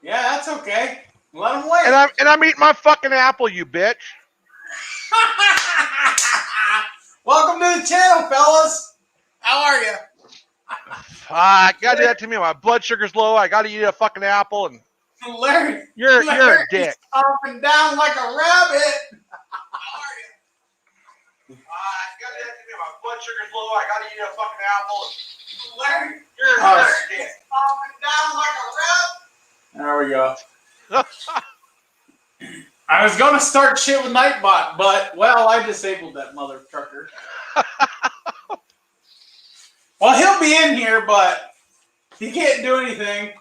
Yeah, that's okay. Let him wait. And I'm eating my fucking apple, you bitch. Welcome to the channel, fellas. How are you? Gotta do that to me. My blood sugar's low. I gotta eat a fucking apple, and Larry, you're a dick. Up and down like a rabbit. How are you? Gotta do that to me. My blood sugar's low. I gotta eat a fucking apple. Larry, You're a dick. up and down like a rabbit. There we go. I was gonna start shit with Nightbot, but well, I disabled that mother trucker. Well, he'll be in here, but he can't do anything.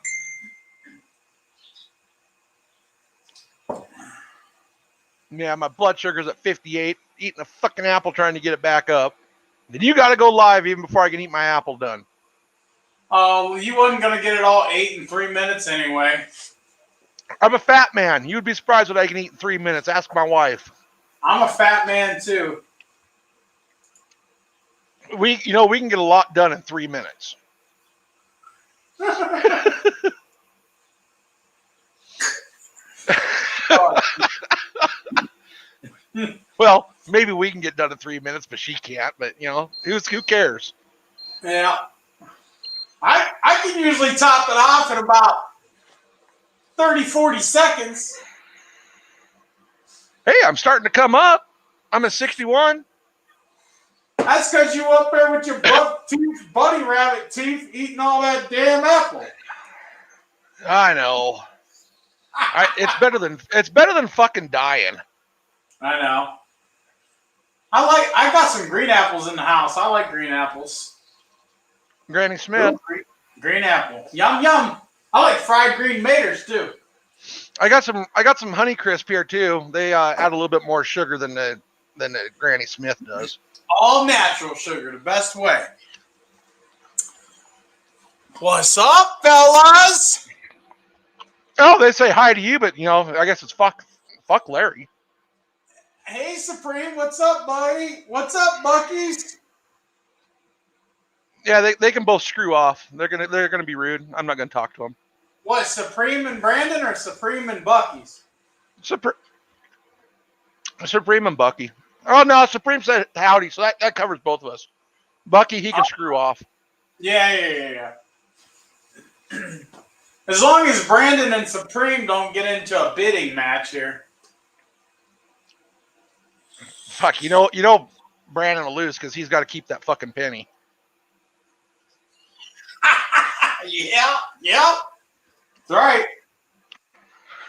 Yeah, my blood sugar's at 58. Eating a fucking apple, trying to get it back up. Then you gotta go live even before I can eat my apple done. Oh, you wasn't gonna get it all 8 in 3 minutes anyway. I'm a fat man. You'd be surprised what I can eat in 3 minutes. Ask my wife. I'm a fat man too. We can get a lot done in 3 minutes. Well, maybe we can get done in 3 minutes, but she can't. But who cares? Yeah, I can usually top it off in about 30-40 seconds. Hey, I'm starting to come up. I'm at 61. That's because you up there with your bunny rabbit teeth eating all that damn apple. I know. It's better than fucking dying. I know. I got some green apples in the house. I like green apples. Granny Smith. Ooh, green apple. Yum yum. I like fried green maters too. I got some Honeycrisp here too. They add a little bit more sugar than the Granny Smith does. All natural sugar, the best way. What's up, fellas? Oh, they say hi to you, but I guess it's fuck Larry. Hey, Supreme, what's up, buddy? What's up, Buckies? Yeah, they can both screw off. They're gonna be rude. I'm not gonna talk to them. What, Supreme and Brandon or Supreme and Buckies? Supreme and Bucky. Oh no, Supreme said howdy, so that covers both of us. Bucky, he can screw off. Yeah. As long as Brandon and Supreme don't get into a bidding match here. Fuck, Brandon will lose because he's got to keep that fucking penny. Yeah. That's right.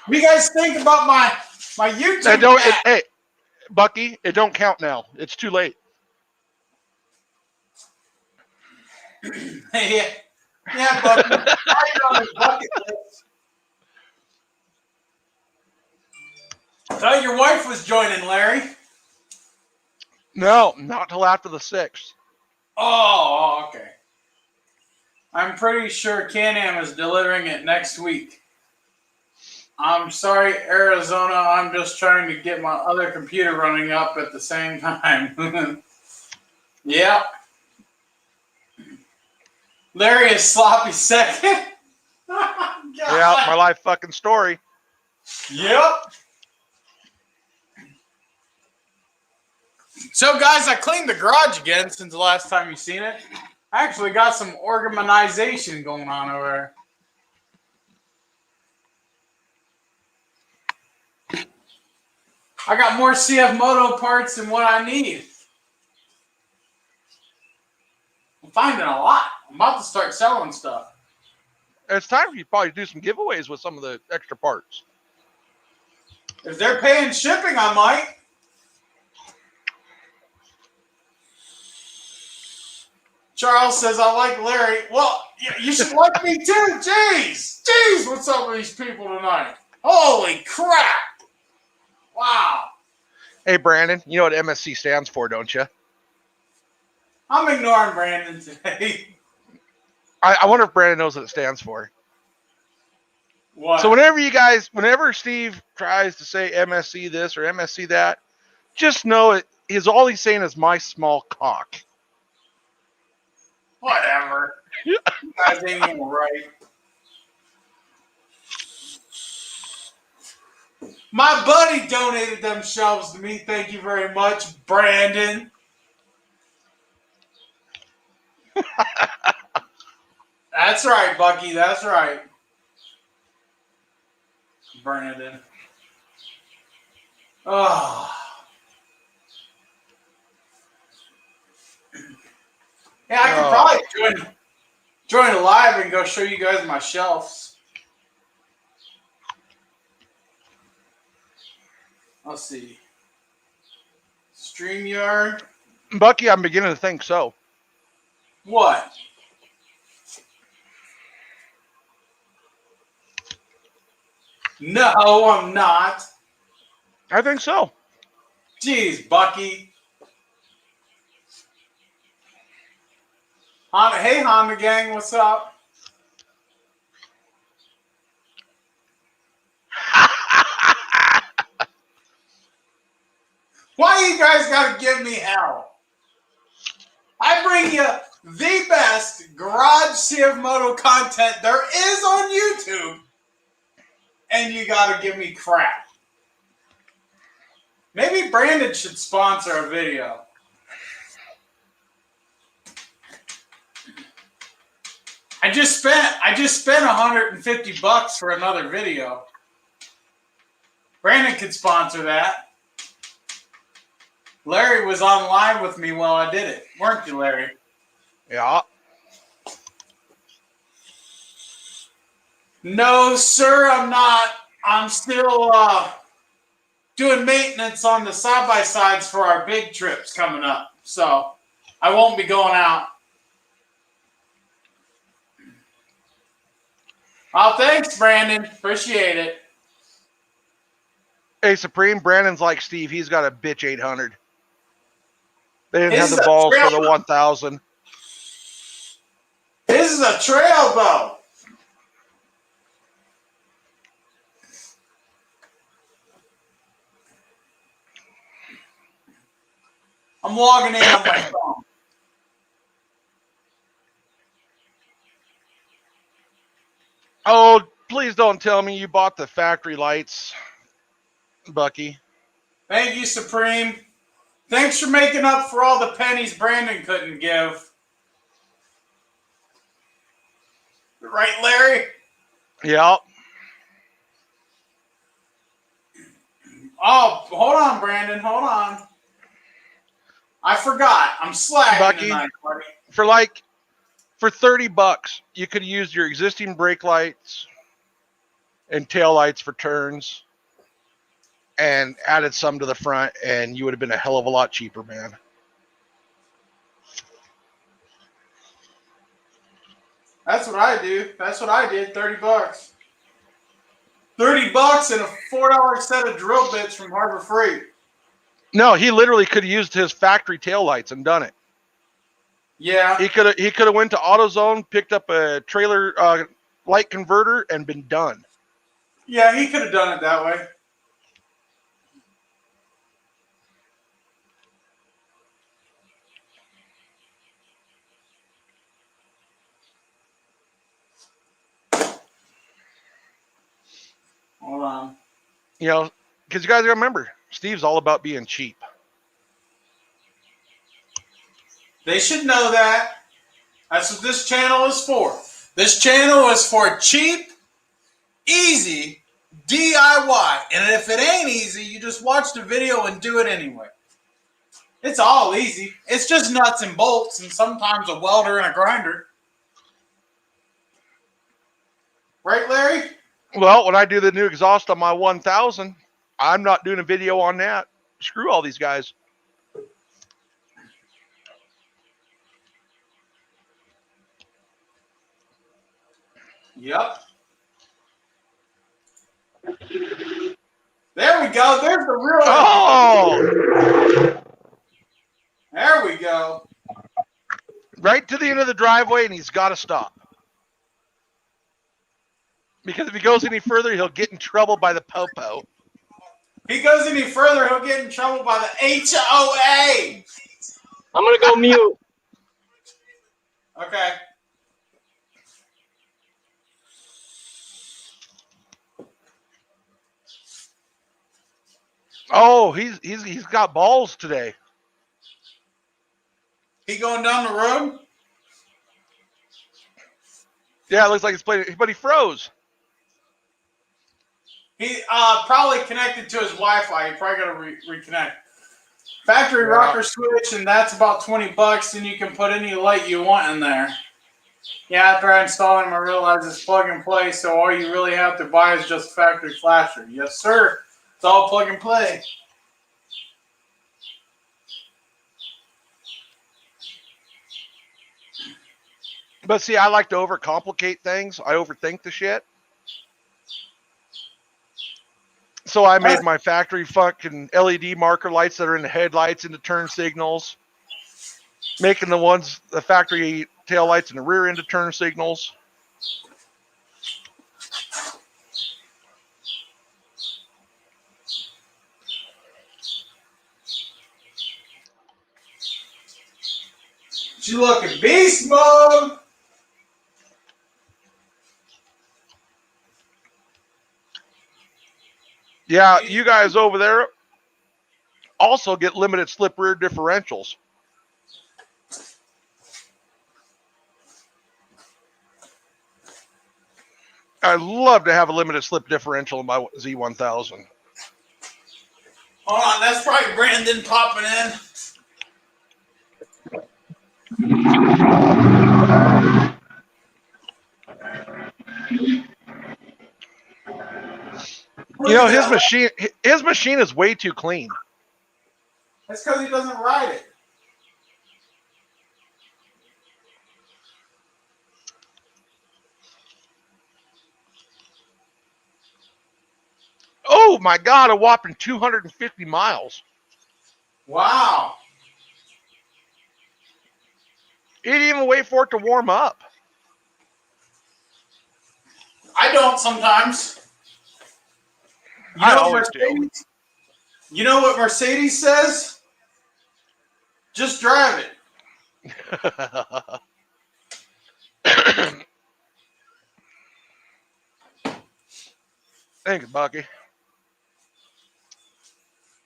What do you guys think about my YouTube? Hey, Bucky, it don't count now. It's too late. Yeah, Bucky. On his bucket list. I thought your wife was joining, Larry. No, not till after the 6th. Oh, okay. I'm pretty sure Can-Am is delivering it next week. I'm sorry, Arizona. I'm just trying to get my other computer running up at the same time. Yep. Larry is sloppy second. Yeah, my life fucking story. Yep. So, guys, I cleaned the garage again since the last time you seen it. I actually got some organization going on over there. I got more CF Moto parts than what I need. I'm finding a lot. I'm about to start selling stuff. It's time for you to probably do some giveaways with some of the extra parts. If they're paying shipping, I might. Charles says, I like Larry. Well, you should like me too. Jeez, what's up with these people tonight? Holy crap. Wow. Hey, Brandon, you know what MSC stands for, don't you? I'm ignoring Brandon today. I wonder if Brandon knows what it stands for. What? So whenever Steve tries to say MSC this or MSC that, just know all he's saying is my small cock. Whatever. You guys ain't even right. My buddy donated them shelves to me. Thank you very much, Brandon. That's right, Bucky. That's right. Brandon. Oh. Yeah, I could probably join a live and go show you guys my shelves. Let's see. StreamYard. Bucky, I'm beginning to think so. What? No, I'm not. I think so. Jeez, Bucky. Hey, Honda Gang, what's up? Why you guys gotta give me hell? I bring you the best garage CF Moto content there is on YouTube, and you gotta give me crap. Maybe Brandon should sponsor a video. I just spent $150 for another video. Brandon could sponsor that. Larry was online with me while I did it, weren't you, Larry? Yeah. No, sir, I'm not. I'm still doing maintenance on the side-by-sides for our big trips coming up. So I won't be going out. Oh, thanks, Brandon. Appreciate it. Hey, Supreme, Brandon's like Steve. He's got a bitch 800. They didn't have His the is a balls trail. for the 1000. This is a trail bow. I'm logging in on my phone. Oh, please don't tell me you bought the factory lights, Bucky. Thank you, Supreme. Thanks for making up for all the pennies Brandon couldn't give. Right, Larry? Yeah. Oh, hold on, Brandon. Hold on. I forgot. I'm slagging Bucky, tonight, buddy. For $30, you could use your existing brake lights and tail lights for turns and added some to the front, and you would have been a hell of a lot cheaper, man. That's what I do. That's what I did. $30. $30 and a $4 set of drill bits from Harbor Freight. No, he literally could have used his factory tail lights and done it. Yeah. He could have went to AutoZone, picked up a trailer light converter, and been done. Yeah, he could have done it that way. Hold on. You know, because you guys got to remember, Steve's all about being cheap. They should know that. That's what this channel is for. This channel is for cheap, easy DIY. And if it ain't easy, you just watch the video and do it anyway. It's all easy. It's just nuts and bolts and sometimes a welder and a grinder. Right, Larry? Well, when I do the new exhaust on my 1000, I'm not doing a video on that. Screw all these guys. Yep. There we go. There's the real. Oh! There we go. Right to the end of the driveway, and he's got to stop. Because if he goes any further, he'll get in trouble by the popo. He goes any further, he'll get in trouble by the HOA. I'm going to go mute. Okay. Oh, he's got balls today. He going down the road? Yeah, it looks like he's playing, but he froze. He probably connected to his Wi-Fi. You probably got to reconnect. Factory Yeah. rocker switch, and that's about $20, and you can put any light you want in there. Yeah, after I installed them, I realized it's plug and play, so all you really have to buy is just a factory flasher. Yes, sir. It's all plug and play. But see, I like to overcomplicate things. I overthink the shit. So I made my factory fucking LED marker lights that are in the headlights into turn signals. Making the factory tail lights in the rear into turn signals. You looking beast mode. Yeah, you guys over there also get limited slip rear differentials. I'd love to have a limited slip differential in my Z1000. Hold on, that's probably Brandon popping in. You know, his machine is way too clean. That's because he doesn't ride it. Oh my God, a whopping 250 miles. Wow. He didn't even wait for it to warm up. I don't sometimes. I always do. You know what Mercedes says? Just drive it. Thanks, Bucky.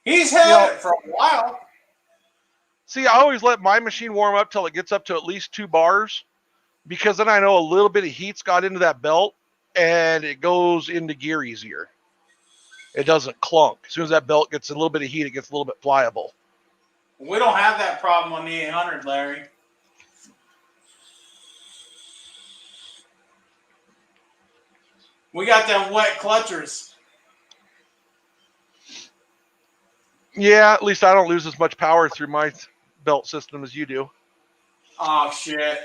He's had it for a while. See, I always let my machine warm up till it gets up to at least 2 bars, because then I know a little bit of heat's got into that belt and it goes into gear easier. It doesn't clunk. As soon as that belt gets a little bit of heat, it gets a little bit pliable. We don't have that problem on the 800, Larry. We got them wet clutchers. Yeah, at least I don't lose as much power through my belt system as you do. Oh, shit.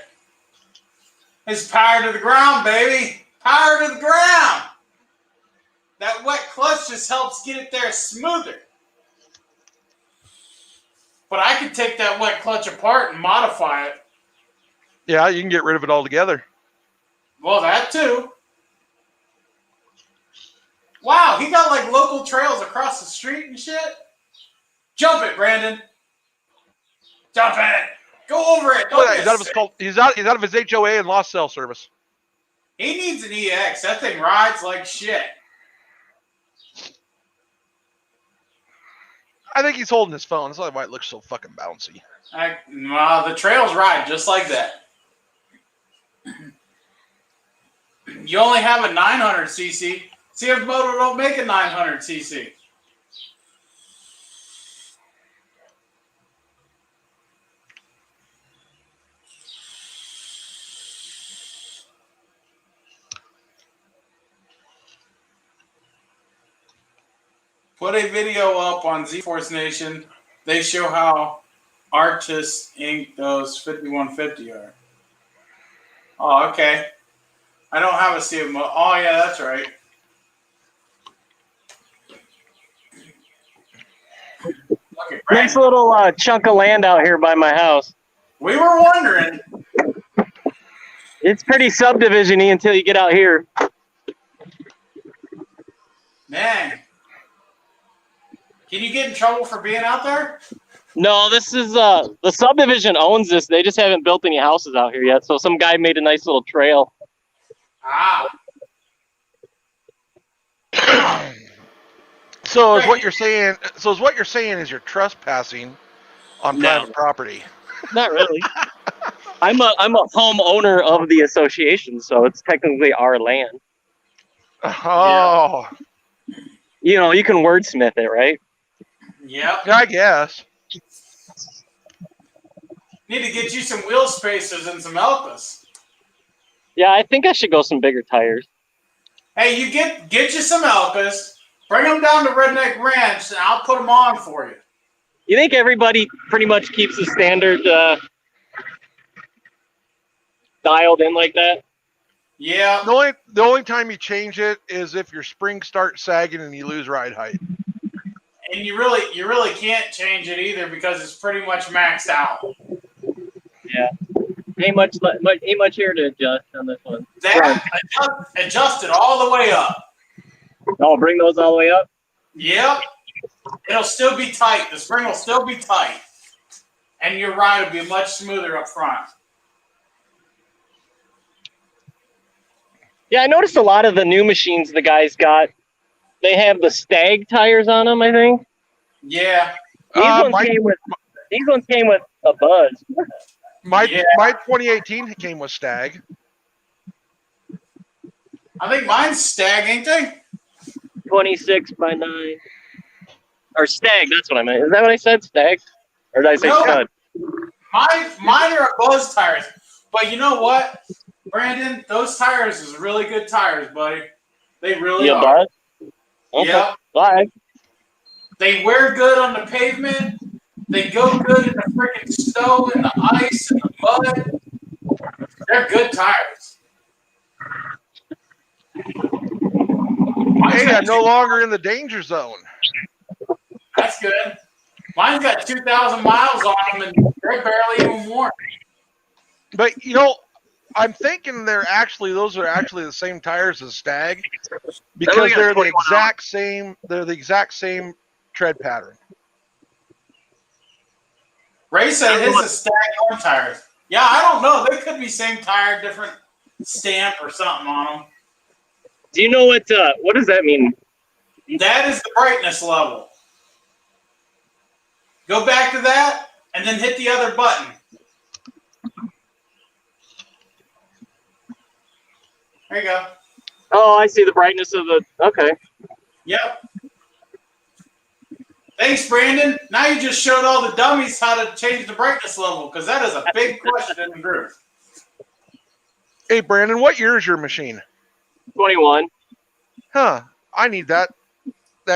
It's power to the ground, baby. Power to the ground. That wet clutch just helps get it there smoother. But I could take that wet clutch apart and modify it. Yeah, you can get rid of it altogether. Well, that too. Wow, he got like local trails across the street and shit. Jump it, Brandon. Jump it. Go over it. Don't He's out of his HOA and lost cell service. He needs an EX. That thing rides like shit. I think he's holding his phone. That's why it looks so fucking bouncy. The trails ride just like that. You only have a 900cc. CF Moto don't make a 900cc. Put a video up on Z-Force Nation. They show how Artist Inc. those 5150 are. Oh, okay. I don't have a CF Moto. Oh, yeah, that's right. Nice little chunk of land out here by my house. We were wondering. It's pretty subdivision-y until you get out here. Man. Can you get in trouble for being out there? No, this is the subdivision owns this. They just haven't built any houses out here yet. So some guy made a nice little trail. Ah. So is Right. what you're saying? So is what you're saying is you're trespassing on No. private property? Not really. I'm a homeowner of the association, so it's technically our land. Oh, You know, you can wordsmith it, right? Yep. yeah, I guess. Need to get you some wheel spacers and some Elkas. Yeah, I think I should go some bigger tires. Hey, you get you some Elkas, bring them down to Redneck Ranch, and I'll put them on for you. You think everybody pretty much keeps the standard dialed in like that? Yeah. The only time you change it is if your springs start sagging and you lose ride height. And you really can't change it either because it's pretty much maxed out. Yeah. Ain't much here to adjust on this one. That adjust it all the way up. Oh, bring those all the way up? Yep. It'll still be tight. The spring will still be tight. And your ride will be much smoother up front. Yeah, I noticed a lot of the new machines the guys got, they have the Stag tires on them, I think. Yeah. These ones came with a Buzz. My Yeah. my 2018 came with Stag. I think mine's Stag, ain't they? 26 by 9. Or Stag, that's what I meant. Is that what I said, Stag? Or did I say No. Stud? Mine are Buzz tires. But you know what, Brandon? Those tires is really good tires, buddy. They really are. Buzz? Okay. Yep. Bye. They wear good on the pavement. They go good in the freaking snow and the ice and the mud. They're good tires. Hey, I'm no longer in the danger zone. That's good. Mine's got 2,000 miles on them, and they're barely even worn. But I'm thinking those are actually the same tires as Stag because they're the exact same. They're the exact same tread pattern. Ray said his is Stag on tires. Yeah, I don't know. They could be same tire, different stamp or something on them. Do you know what does that mean? That is the brightness level. Go back to that and then hit the other button. There you go. Oh, I see the brightness of the. Okay. Yep. Thanks, Brandon. Now you just showed all the dummies how to change the brightness level because that is a big question in the group. Hey, Brandon, what year is your machine? 21. Huh? I need that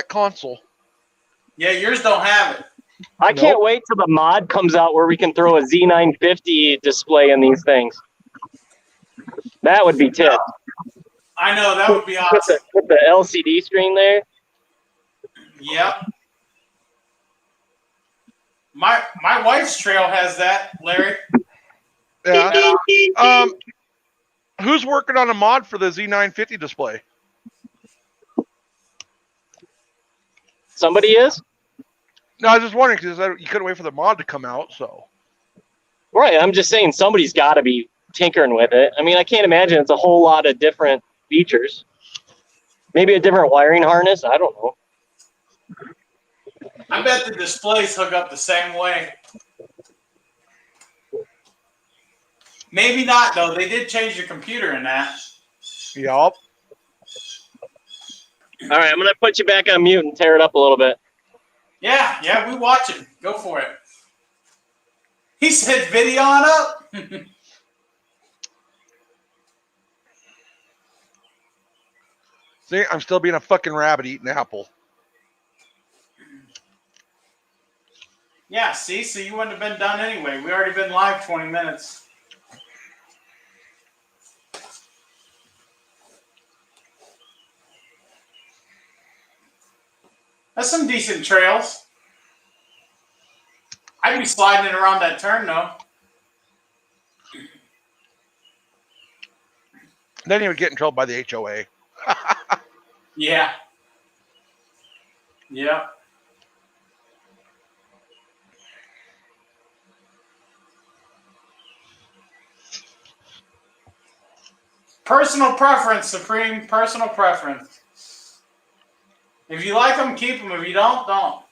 console. Yeah, yours don't have it. I can't wait till the mod comes out where we can throw a Z950 display in these things. That would be tits. I know, that would be awesome. Put the LCD screen there. Yep. My wife's trail has that, Larry. Yeah. Who's working on a mod for the Z950 display? Somebody is? No, I was just wondering because you couldn't wait for the mod to come out. So. Right. I'm just saying somebody's got to be tinkering with it. I mean, I can't imagine it's a whole lot of different features. Maybe a different wiring harness. I don't know. I bet the displays hook up the same way. Maybe not, though. They did change the computer in that. Yup. All right, I'm going to put you back on mute and tear it up a little bit. Yeah, we watching. Go for it. He said video on up. See, I'm still being a fucking rabbit eating apple. Yeah, see? So you wouldn't have been done anyway. We already been live 20 minutes. That's some decent trails. I'd be sliding it around that turn, though. Then he would get in trouble by the HOA. Yeah. Yeah. Personal preference, Supreme. Personal preference. If you like them, keep them. If you don't, don't.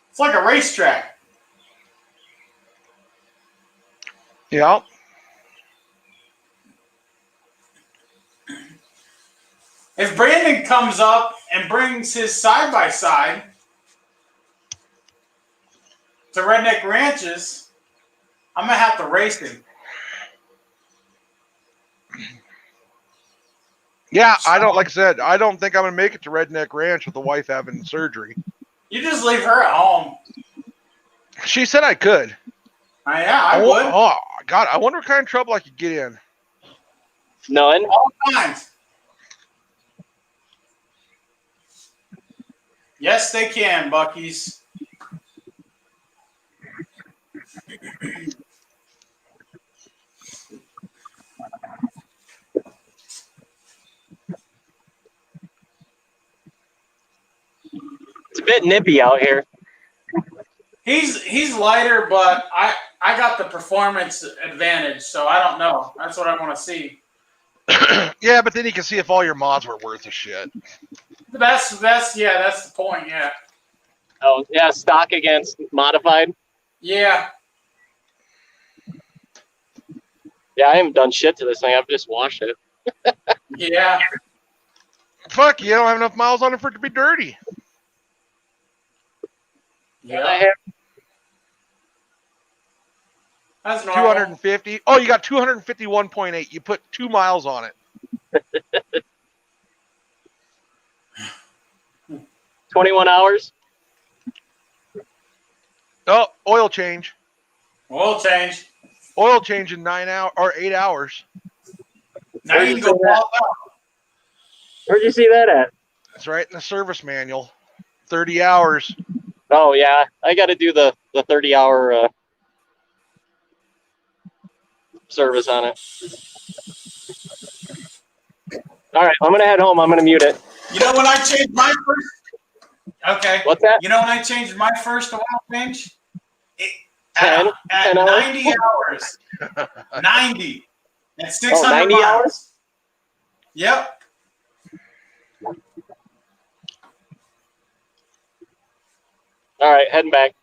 It's like a racetrack. Yeah. If Brandon comes up and brings his side-by-side to Redneck Ranches, I'm going to have to race him. Yeah, like I said, I don't think I'm going to make it to Redneck Ranch with the wife having surgery. You just leave her at home. She said I could. Yeah, I would. Oh, God, I wonder what kind of trouble I could get in. None. All kinds. Yes, they can, Buckies. It's a bit nippy out here. He's lighter, but I got the performance advantage, so I don't know. That's what I want to see. Yeah, but then you can see if all your mods were worth of shit. That's the point. Yeah. Oh yeah, stock against modified. Yeah. Yeah, I haven't done shit to this thing. I've just washed it. Yeah. Fuck, you don't have enough miles on it for it to be dirty. Yeah. That's normal. 250. Oh, you got 251.8. You put 2 miles on it. 21 hours. Oh, oil change. Oil change. Oil change in 9 hours or 8 hours. Now you can go ball out. Where'd you see that at? That's right in the service manual. 30 hours. Oh yeah, I got to do the 30-hour service on it. All right, I'm gonna head home. I'm gonna mute it. You know when I changed my first. Okay. What's that? You know when I changed my first oil change? Ten At 90 hours. 90. At 600 90 miles. hours? Yep. All right, heading back.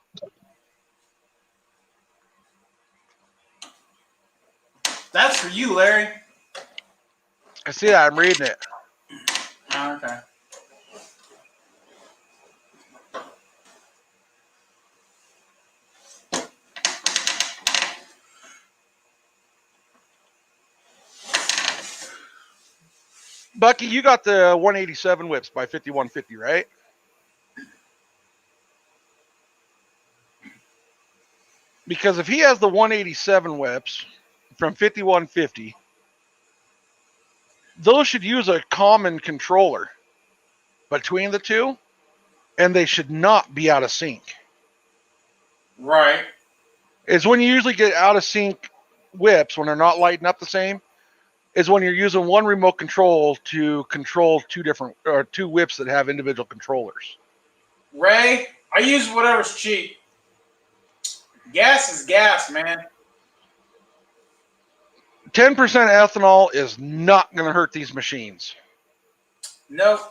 That's for you, Larry. I see that. I'm reading it. Oh, okay. Bucky, you got the 187 whips by 5150, right? Because if he has the 187 whips from 5150, those should use a common controller between the two, and they should not be out of sync. Right. Is when you usually get out of sync whips, when they're not lighting up the same, is when you're using one remote control to control two whips that have individual controllers. Ray, I use whatever's cheap. Gas is gas, man. 10% ethanol is not going to hurt these machines. Nope.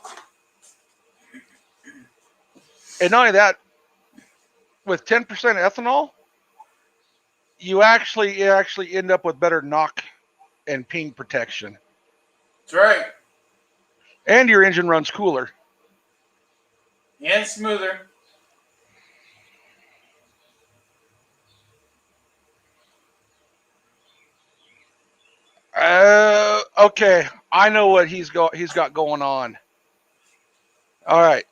And not only that, with 10% ethanol, you actually end up with better knock and ping protection. That's right. And your engine runs cooler. And smoother. Okay. I know what he's got going on. All right.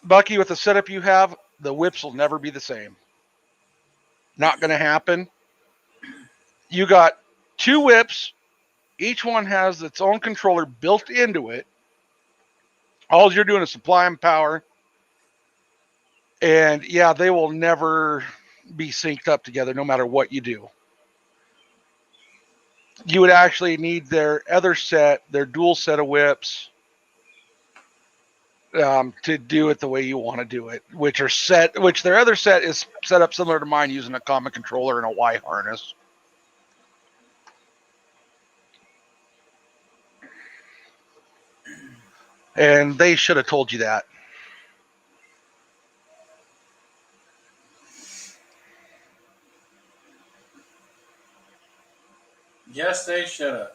Bucky, with the setup you have, the whips will never be the same. Not going to happen. You got 2 whips. Each one has its own controller built into it. All you're doing is supply them power. And yeah, they will never be synced up together no matter what you do. You would actually need their other set, their dual set of whips, to do it the way you want to do it, which their other set is set up similar to mine using a common controller and a Y harness. And they should have told you that. Yes, they should have.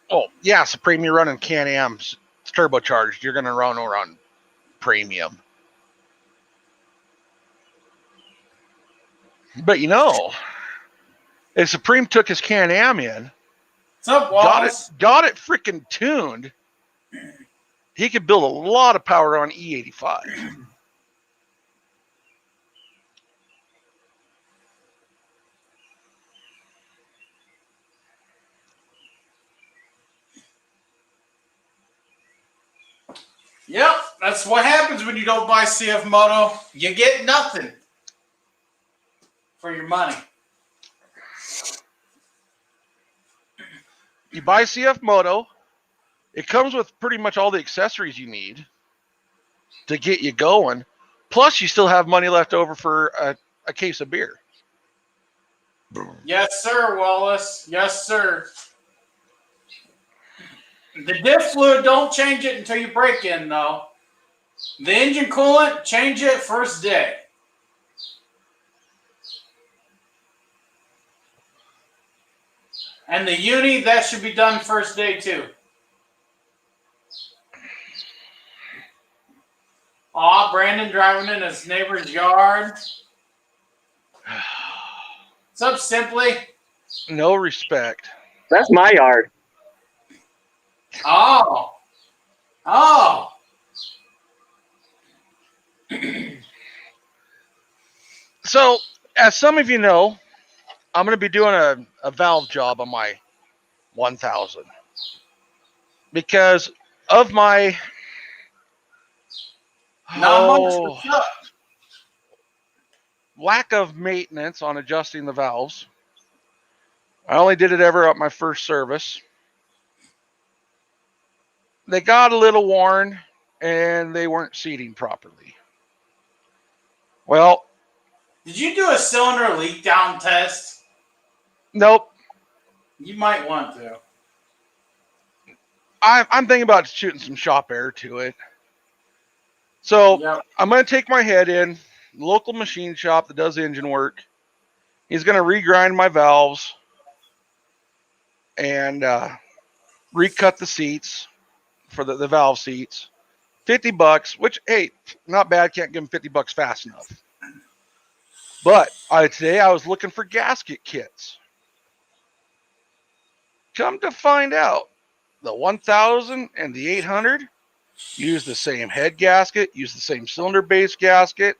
Oh, yeah, Supreme, you're running Can-Am. It's turbocharged. You're going to run over on premium. But if Supreme took his Can-Am in, What's up, Wallace? got it freaking tuned, he could build a lot of power on E85. Yep, that's what happens when you don't buy CF Moto. You get nothing for your money. You buy CF Moto, it comes with pretty much all the accessories you need to get you going. Plus, you still have money left over for a case of beer. Yes, sir, Wallace. Yes, sir. The diff fluid, don't change it until you break in, though. The engine coolant, change it first day. And the uni, that should be done first day, too. Aw, Brandon driving in his neighbor's yard. What's up, Simply? No respect. That's my yard. Oh. Oh. So, as some of you know, I'm going to be doing a valve job on my 1000 because of my lack of maintenance on adjusting the valves. I only did it ever at my first service. They got a little worn and they weren't seating properly. Well, did you do a cylinder leak down test? Nope. You might want to. I'm thinking about shooting some shop air to it. So yep. I'm going to take my head in, local machine shop that does engine work. He's going to regrind my valves and recut the seats for the valve seats. $50, which, hey, not bad. Can't give him $50 fast enough. But today I was looking for gasket kits. Come to find out, the 1000 and the 800 use the same head gasket, use the same cylinder base gasket.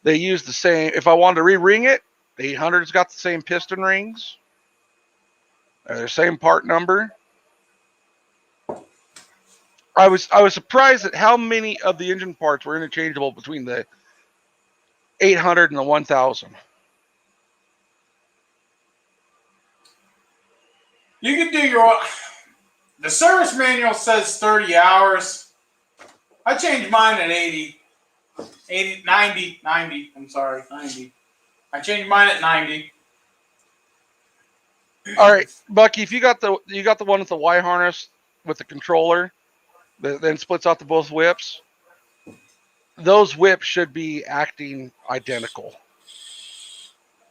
They use the same, if I wanted to re-ring it, the 800's got the same piston rings. They're the same part number. I was surprised at how many of the engine parts were interchangeable between the 800 and the 1000. You can do your... The service manual says 30 hours. I changed mine at 90. I'm sorry, 90. I changed mine at 90. All right, Bucky, if you got the one with the Y harness with the controller that then splits out the both whips, those whips should be acting identical.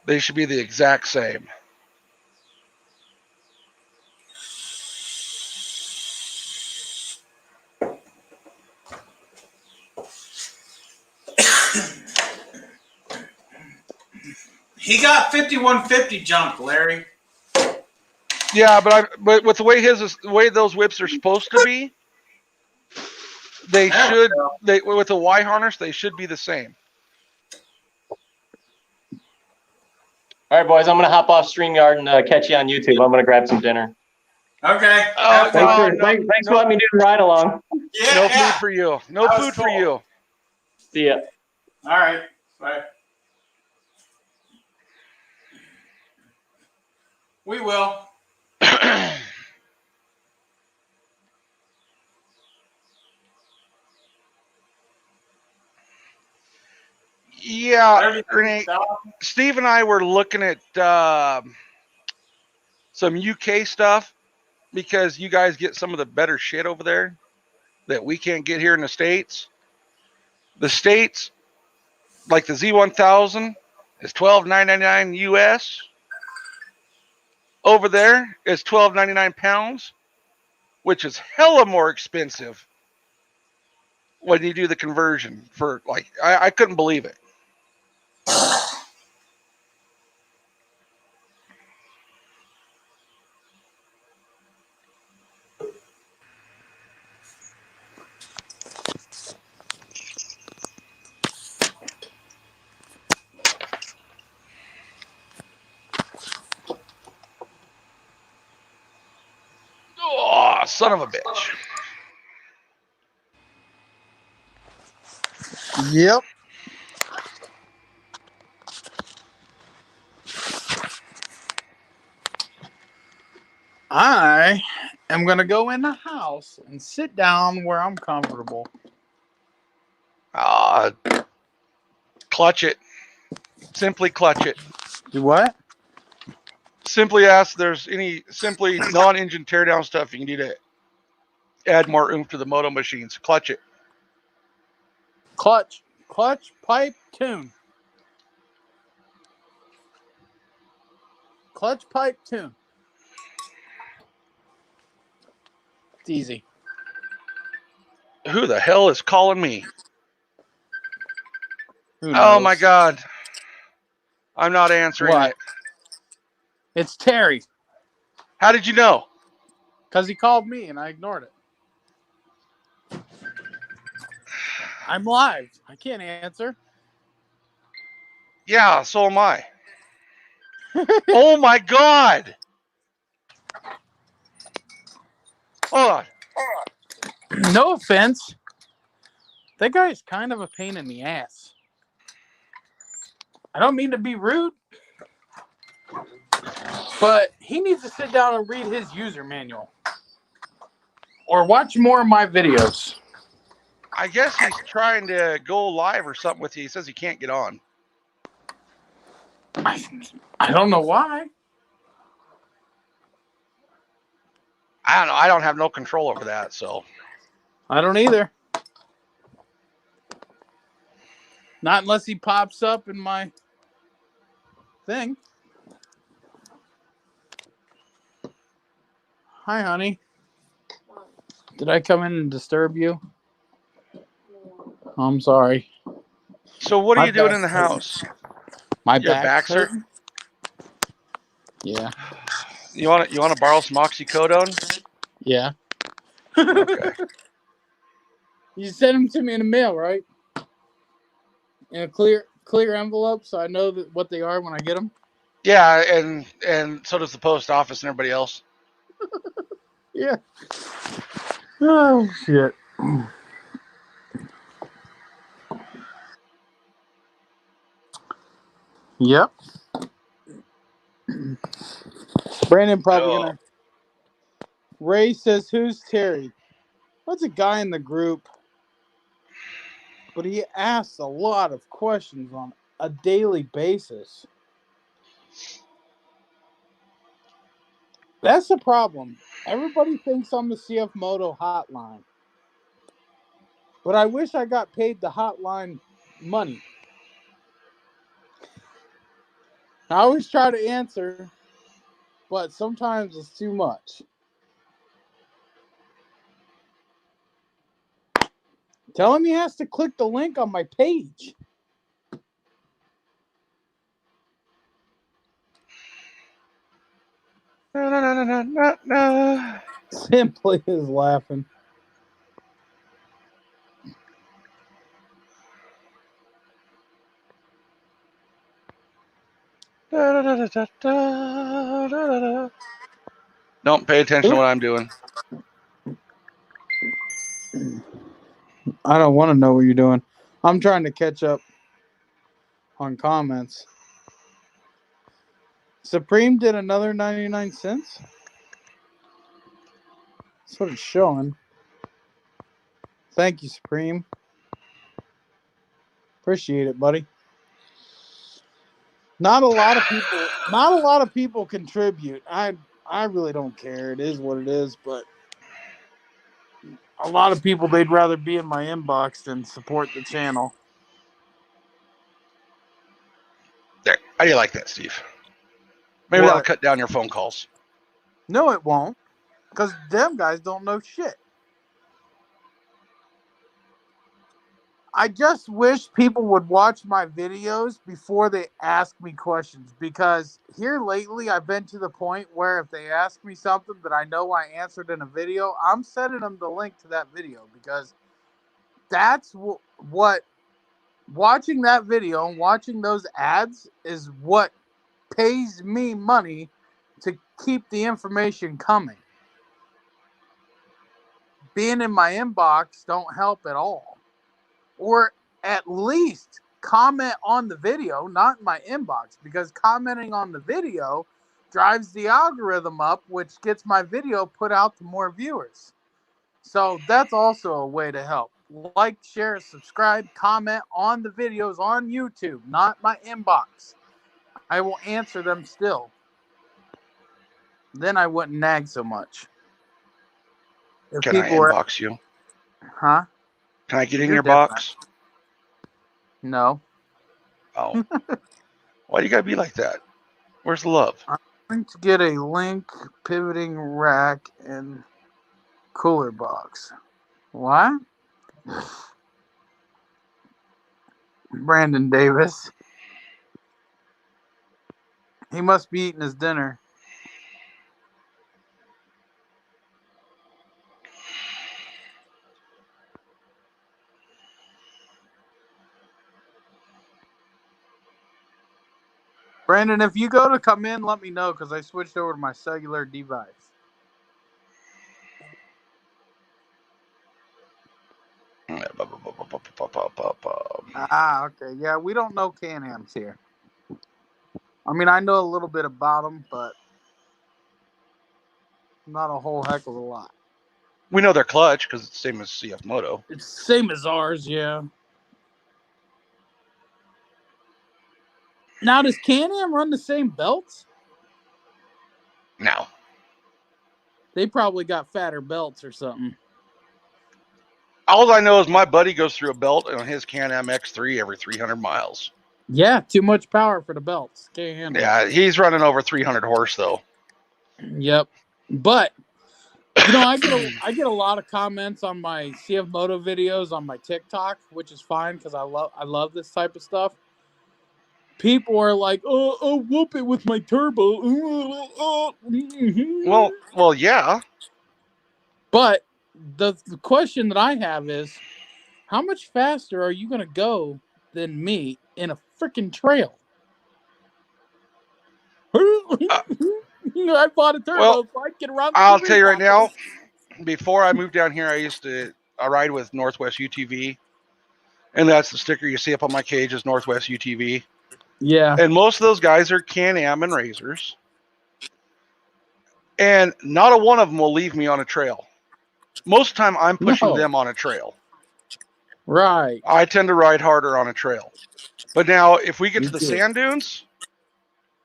They should be the exact same. He got 5150 junk, Larry. Yeah, but with the way those whips are supposed to be, with the Y harness, they should be the same. All right, boys, I'm going to hop off StreamYard and catch you on YouTube. I'm going to grab some dinner. Okay. Thanks for letting me do the ride along. Yeah, no food for you. No food for you. See ya. All right. Bye. We will. Yeah, 30,000? Renee. Steve and I were looking at some UK stuff because you guys get some of the better shit over there that we can't get here in the States. The States, like the Z1000, is $12.99 US. Over there is £12.99, which is hella more expensive when you do the conversion. For like, I couldn't believe it. Oh, son of a bitch. Yep. I am going to go in the house and sit down where I'm comfortable. Clutch it. Simply clutch it. Do what? Simply ask there's any simply non-engine teardown stuff you can do to add more oomph to the moto machines. Clutch it. Clutch, pipe, tune. Clutch, pipe, tune. It's easy. Who the hell is calling me? Who Oh knows? my God. I'm not answering What? it. It's Terry. How did you know? Because he called me and I ignored it. I'm live. I can't answer. Yeah, so am I. Oh my God. Hold on. No offense. That guy is kind of a pain in the ass. I don't mean to be rude, but he needs to sit down and read his user manual. Or watch more of my videos. I guess he's trying to go live or something with you. He says he can't get on. I don't know why. I don't know. I don't have no control over that, so. I don't either. Not unless he pops up in my thing. Hi, honey. Did I come in and disturb you? Oh, I'm sorry. So what are My you doing in back's the house? My Your back's back's hurt? hurting. Yeah. You want to borrow some oxycodone? Yeah. Okay. You sent them to me in the mail, right? In a clear envelope, so I know that what they are when I get them. Yeah, and so does the post office and everybody else. Yeah. Oh shit. Yep. Brandon probably gonna. Ray says, "Who's Terry?" That's a guy in the group, but he asks a lot of questions on a daily basis. That's the problem. Everybody thinks I'm the CF Moto hotline, but I wish I got paid the hotline money. I always try to answer, but sometimes it's too much. Tell him he has to click the link on my page. Simply is laughing. Don't pay attention to what I'm doing. I don't want to know what you're doing. I'm trying to catch up on comments. Supreme did another 99 cents. That's what it's showing. Thank you, Supreme. Appreciate it, buddy. Not a lot of people. Not a lot of people contribute. I really don't care. It is what it is. But a lot of people, they'd rather be in my inbox than support the channel. There. How do you like that, Steve? Maybe that'll What? cut down your phone calls. No, it won't. Because them guys don't know shit. I just wish people would watch my videos before they ask me questions, because here lately I've been to the point where if they ask me something that I know I answered in a video, I'm sending them the link to that video, because that's what watching that video and watching those ads is what pays me money to keep the information coming. Being in my inbox don't help at all. Or at least comment on the video, not in my inbox, because commenting on the video drives the algorithm up, which gets my video put out to more viewers. So that's also a way to help. Like, share, subscribe, comment on the videos on YouTube, not my inbox. I will answer them still. Then I wouldn't nag so much. If Can I people were, inbox you? huh? Can I get in You're your different. box? No. Oh. Why do you gotta be like that? Where's the love? I'm going to get a link, pivoting rack, and cooler box. What? Brandon Davis. He must be eating his dinner. Brandon, if you go to come in, let me know, because I switched over to my cellular device. Ah, okay. Yeah, we don't know Can-Ams here. I mean, I know a little bit about them, but not a whole heck of a lot. We know they're clutch because it's the same as CF Moto. It's the same as ours, yeah. Now, does Can-Am run the same belts? No. They probably got fatter belts or something. All I know is my buddy goes through a belt on his Can-Am X3 every 300 miles. Yeah, too much power for the belts. Can't handle it. Yeah, he's running over 300 horse though. Yep. But you know, I get a lot of comments on my CF Moto videos on my TikTok, which is fine because I love this type of stuff. People are like, "Oh, whoop it with my turbo." Well, yeah. But the question that I have is, how much faster are you going to go than me in a freaking trail? I bought a turbo, Well, so I can run. I'll tell you right now, before I moved down here, I ride with Northwest UTV. And that's the sticker you see up on my cage is Northwest UTV. Yeah. And most of those guys are Can-Am and Razors. And not a one of them will leave me on a trail. Most of the time, I'm pushing them on a trail. Right. I tend to ride harder on a trail. But now, if we get Me to the too. sand dunes,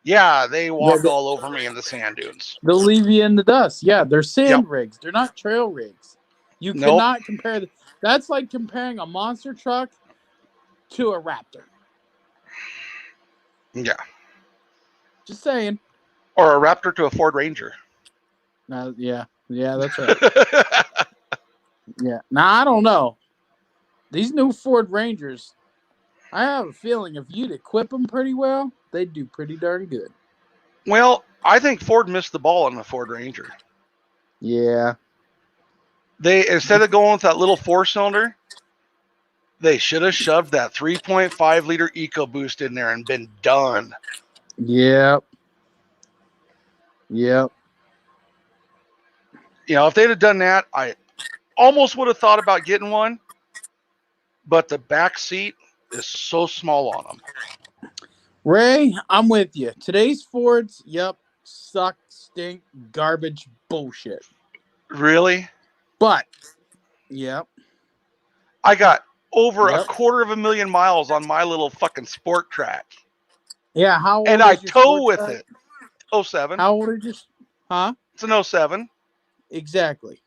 yeah, they walk all over me in the sand dunes. They'll leave you in the dust. Yeah, they're sand rigs. They're not trail rigs. You cannot compare. That's like comparing a monster truck to a Raptor. Yeah. Just saying. Or a Raptor to a Ford Ranger. Yeah, that's right. Yeah. Now, I don't know. These new Ford Rangers, I have a feeling if you'd equip them pretty well, they'd do pretty darn good. Well, I think Ford missed the ball on the Ford Ranger. Yeah. They, instead of going with that little 4-cylinder, they should have shoved that 3.5 liter EcoBoost in there and been done. Yep. You know, if they'd have done that, I almost would have thought about getting one, but the back seat is so small on them. Ray, I'm with you. Today's Fords, suck, stink, garbage, bullshit. Really? But, I got over 250,000 miles on my little fucking sport track. Yeah, how old and I is your tow sports with bike? it. 07. How And old I is your tow sports with bike? it. 07. How old are you? Huh? It's an 07. Exactly.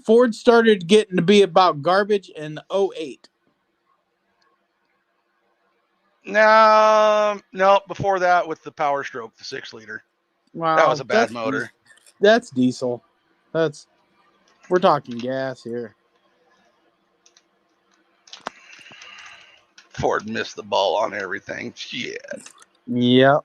Ford started getting to be about garbage in 08. No, before that with the Power Stroke, the 6-liter. Wow, That was a bad motor. That's diesel. We're talking gas here. Ford missed the ball on everything. Shit. Yep.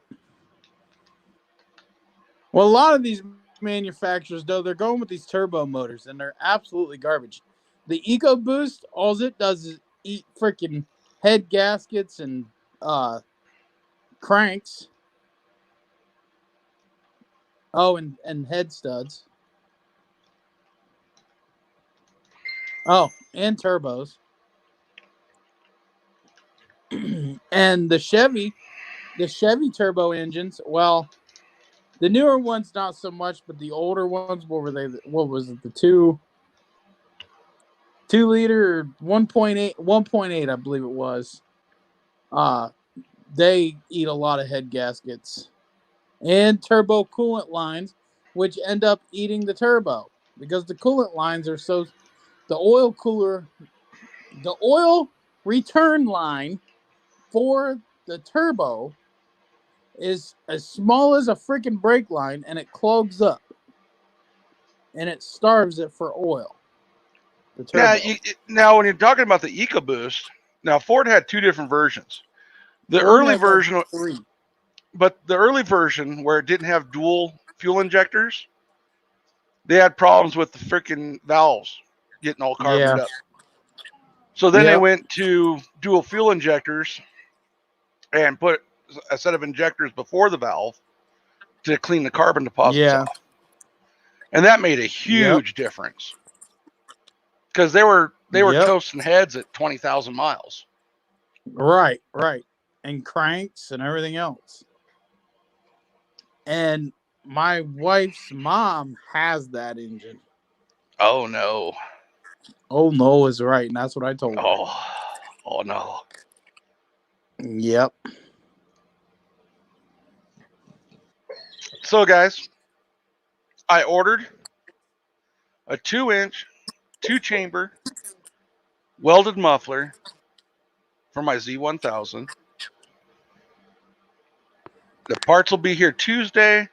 Well, a lot of these manufacturers, though, they're going with these turbo motors, and they're absolutely garbage. The EcoBoost, all it does is eat freaking head gaskets and cranks. Oh, and head studs. Oh, and turbos. And the Chevy turbo engines, well, the newer ones not so much, but the older ones, what were they? What was it? The 2 liter or 1.8, I believe it was. They eat a lot of head gaskets and turbo coolant lines, which end up eating the turbo because the coolant lines are so. The oil return line for the turbo is as small as a freaking brake line, and it clogs up, and it starves it for oil. The turbo. Now, when you're talking about the EcoBoost, now Ford had 2 different versions. The Ford early has like version, 3. but the early version where it didn't have dual fuel injectors, they had problems with the freaking valves getting all carboned Yeah. up. So then they Yep. went to dual fuel injectors and put a set of injectors before the valve to clean the carbon deposits Yeah. off. And that made a Yep. huge difference because they were Yep. toasting heads at 20,000 miles. Right. And cranks and everything else. And my wife's mom has that engine. Oh no. Oh no is right, and that's what I told her. Oh no. Yep. So guys, I ordered a 2-inch, 2-chamber welded muffler for my Z1000. The parts will be here Tuesday.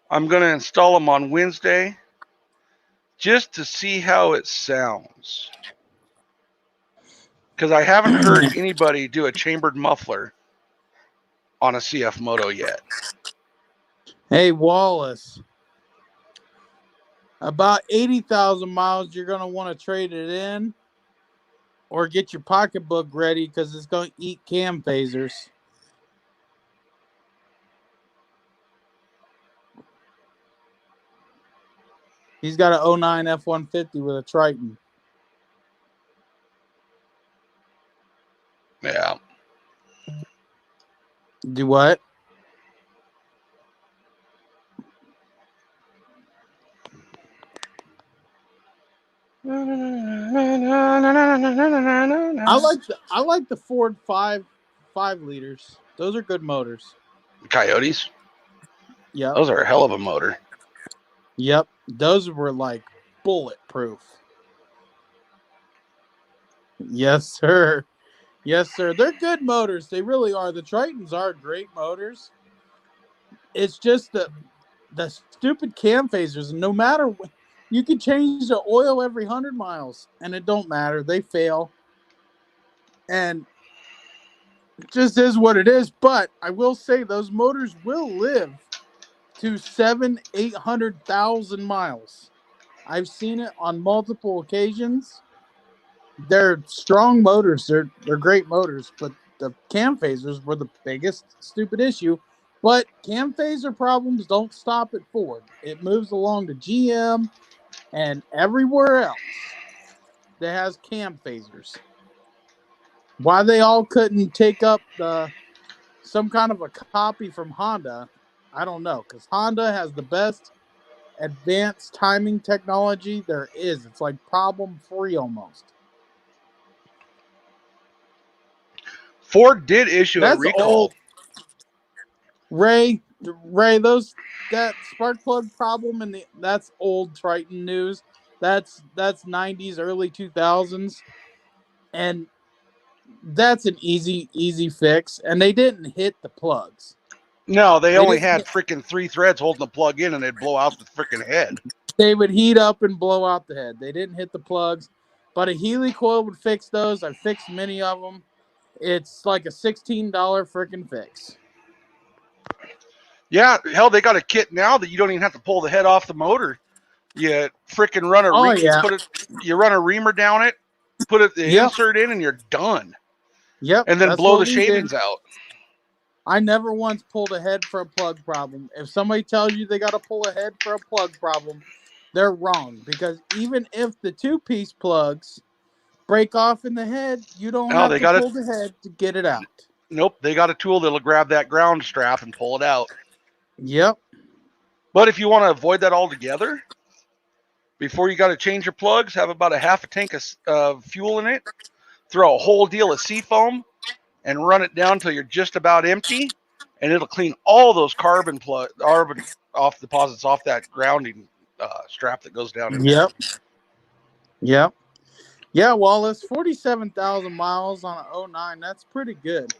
I'm going to install them on Wednesday just to see how it sounds. Because I haven't heard anybody do a chambered muffler on a CF Moto yet. Hey, Wallace. About 80,000 miles, you're going to want to trade it in or get your pocketbook ready because it's going to eat cam phasers. He's got an 09 F-150 with a Triton. Yeah. Do what? I like the Ford 5 liters. Those are good motors. Coyotes? Yep. Those are a hell of a motor. Yep. Those were like bulletproof. Yes, sir. Yes, sir. They're good motors. They really are. The Tritons are great motors. It's just the stupid cam phasers. No matter what, you can change the oil every 100 miles, and it don't matter. They fail, and it just is what it is. But I will say those motors will live to 800,000 miles. I've seen it on multiple occasions. They're strong motors. They're great motors, but the cam phasers were the biggest stupid issue. But cam phaser problems don't stop at Ford. It moves along to GM and everywhere else that has cam phasers. Why they all couldn't take up some kind of a copy from Honda, I don't know. Because Honda has the best advanced timing technology there is. It's like problem free almost. Ford did issue a That's recall. old. Ray, that spark plug problem that's old Triton news. That's 90s, early 2000s, and that's an easy fix. And they didn't hit the plugs. No, they only didn't had hit- freaking 3 threads holding the plug in, and they'd blow out the freaking head. They would heat up and blow out the head. They didn't hit the plugs, but a Healy coil would fix those. I fixed many of them. It's like a $16 freaking fix. Yeah, hell, they got a kit now that you don't even have to pull the head off the motor. You freaking run you run a reamer down it, put the insert in, and you're done. Yep. And then that's blow what the we did. shavings out. I never once pulled a head for a plug problem. If somebody tells you they got to pull a head for a plug problem, they're wrong. Because even if the 2-piece plugs break off in the head, you don't have to pull the head to get it out. Nope, they got a tool that'll grab that ground strap and pull it out. Yep. But if you want to avoid that altogether, before you got to change your plugs, have about a half a tank of fuel in it, throw a whole deal of seafoam, and run it down till you're just about empty, and it'll clean all those carbon off deposits off that grounding strap that goes down in there. Yep. Yeah, well, it's 47,000 miles on an 09. That's pretty good.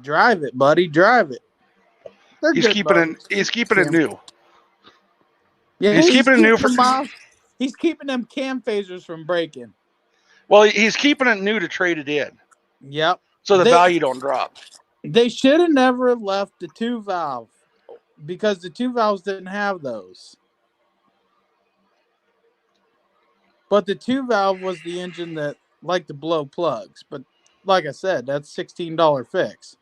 Drive it, buddy. Drive it. He's keeping it new. Yeah, he's keeping it new he's keeping them cam phasers from breaking. Well, he's keeping it new to trade it in. Yep. So the value don't drop. They should have never left the 2-valve because the 2 valves didn't have those. But the 2-valve was the engine that liked to blow plugs. But like I said, that's $16 fix.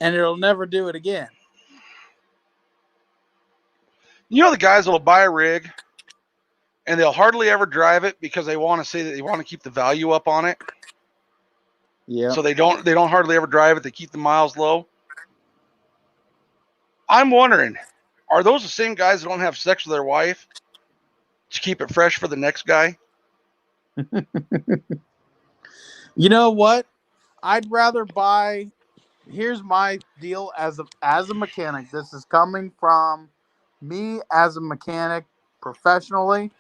And it'll never do it again. You know the guys that'll buy a rig and they'll hardly ever drive it because they want to say that they want to keep the value up on it. Yeah. So they don't hardly ever drive it. They keep the miles low. I'm wondering, are those the same guys that don't have sex with their wife to keep it fresh for the next guy? You know what? I'd rather buy. Here's my deal as a mechanic. This is coming from me as a mechanic professionally.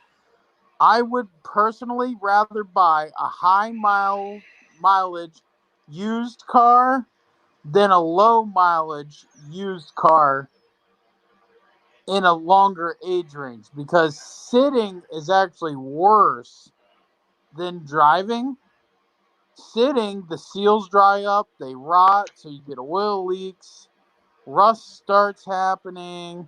I would personally rather buy a high mileage used car than a low mileage used car in a longer age range, because sitting is actually worse than driving. Sitting, the seals dry up, they rot, so you get oil leaks, rust starts happening.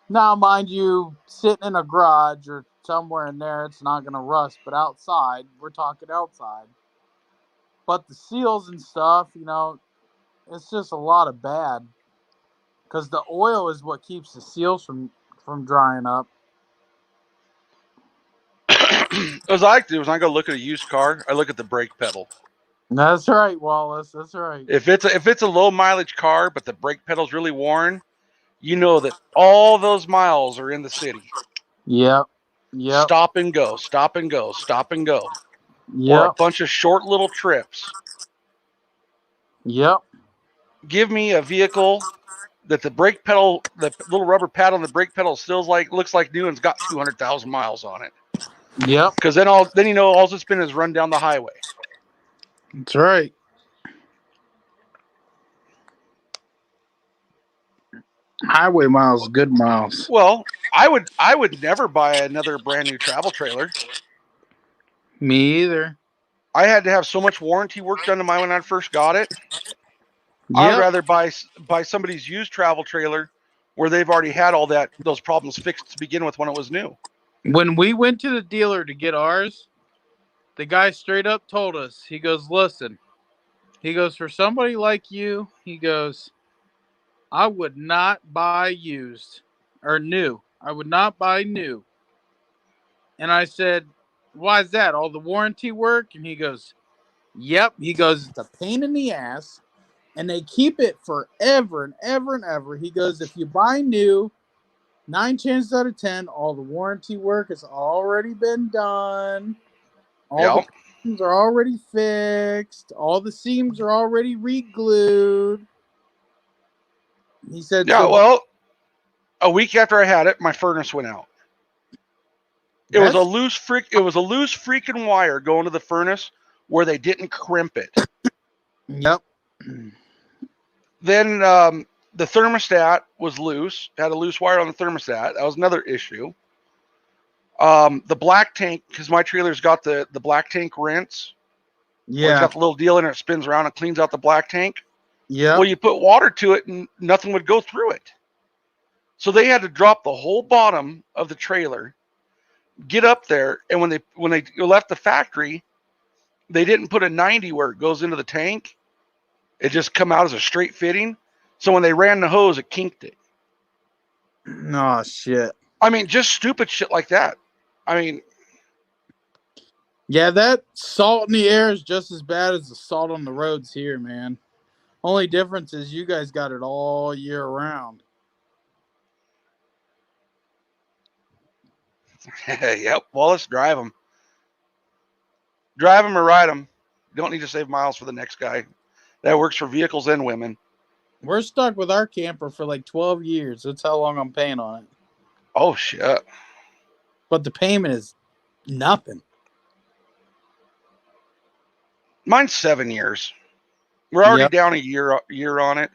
Now, mind you, sitting in a garage or somewhere in there, it's not going to rust, but outside, we're talking outside. But the seals and stuff, it's just a lot of bad, because the oil is what keeps the seals from drying up. As I like to do is when I go look at a used car, I look at the brake pedal. That's right, Wallace. That's right. If it's a low mileage car, but the brake pedal's really worn, you know that all those miles are in the city. Yep. Stop and go, stop and go, stop and go. Yep. Or a bunch of short little trips. Yep. Give me a vehicle that the brake pedal, the little rubber pad on the brake pedal looks like new and's got 200,000 miles on it. Yep. Because then all it's been is run down the highway. That's right. Highway miles, good miles. Well, I would never buy another brand new travel trailer. Me either. I had to have so much warranty work done to mine when I first got it. Yep. I'd rather buy somebody's used travel trailer where they've already had all those problems fixed to begin with when it was new. When we went to the dealer to get ours, the guy straight up told us, he goes, listen, he goes, for somebody like you, he goes, I would not buy used or new. I would not buy new. And I said, why is that? All the warranty work? And he goes, yep. He goes, it's a pain in the ass. And they keep it forever and ever and ever. He goes, if you buy new, 9 chances out of 10, all the warranty work has already been done. All the buttons are already fixed. All the seams are already re-glued. He said, Yeah, so well, a week after I had it, my furnace went out. It was a loose freaking wire going to the furnace where they didn't crimp it. Yep. Then the thermostat was loose, had a loose wire on the thermostat. That was another issue. The black tank, because my trailer's got the black tank rinse. Well, it's Yeah. got the little deal in it, it spins around and cleans out the black tank. Yep. Well, you put water to it and nothing would go through it. So they had to drop the whole bottom of the trailer, get up there, and when they left the factory, they didn't put a 90 where it goes into the tank. It just come out as a straight fitting. So when they ran the hose, it kinked it. Oh, shit. I mean, just stupid shit like that. I mean, Yeah, that salt in the air is just as bad as the salt on the roads here, man. Only difference is you guys got it all year round. yep. Well, let's drive them. Drive them or ride them. You don't need to save miles for the next guy. That works for vehicles and women. We're stuck with our camper for like 12 years. That's how long I'm paying on it. Oh, shit. But the payment is nothing. Mine's 7 years. We're already down a year on it.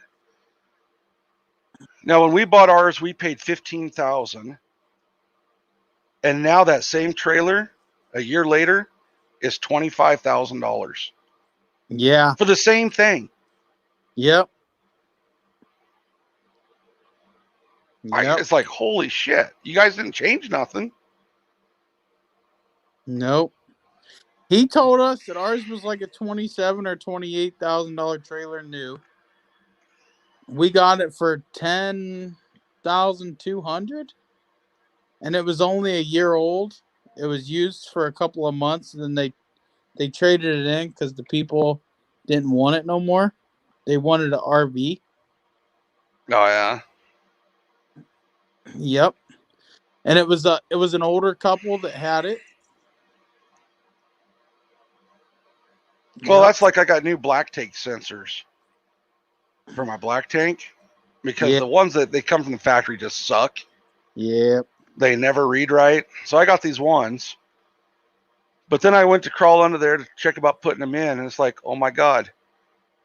Now, when we bought ours, we paid $15,000, and now that same trailer, a year later, is $25,000 Yeah. for the same thing. Yep. It's like, holy shit! You guys didn't change nothing. Nope. He told us that ours was like a $27,000 or $28,000 trailer new. We got it for $10,200, and it was only a year old. It was used for a couple of months, and then they traded it in because the people didn't want it no more. They wanted an RV. Oh yeah. Yep. And it was an older couple that had it. Well, that's like I got new black tank sensors for my black tank because the ones that they come from the factory just suck. Yep. They never read right. So I got these ones. But then I went to crawl under there to check about putting them in, and it's like, oh my God,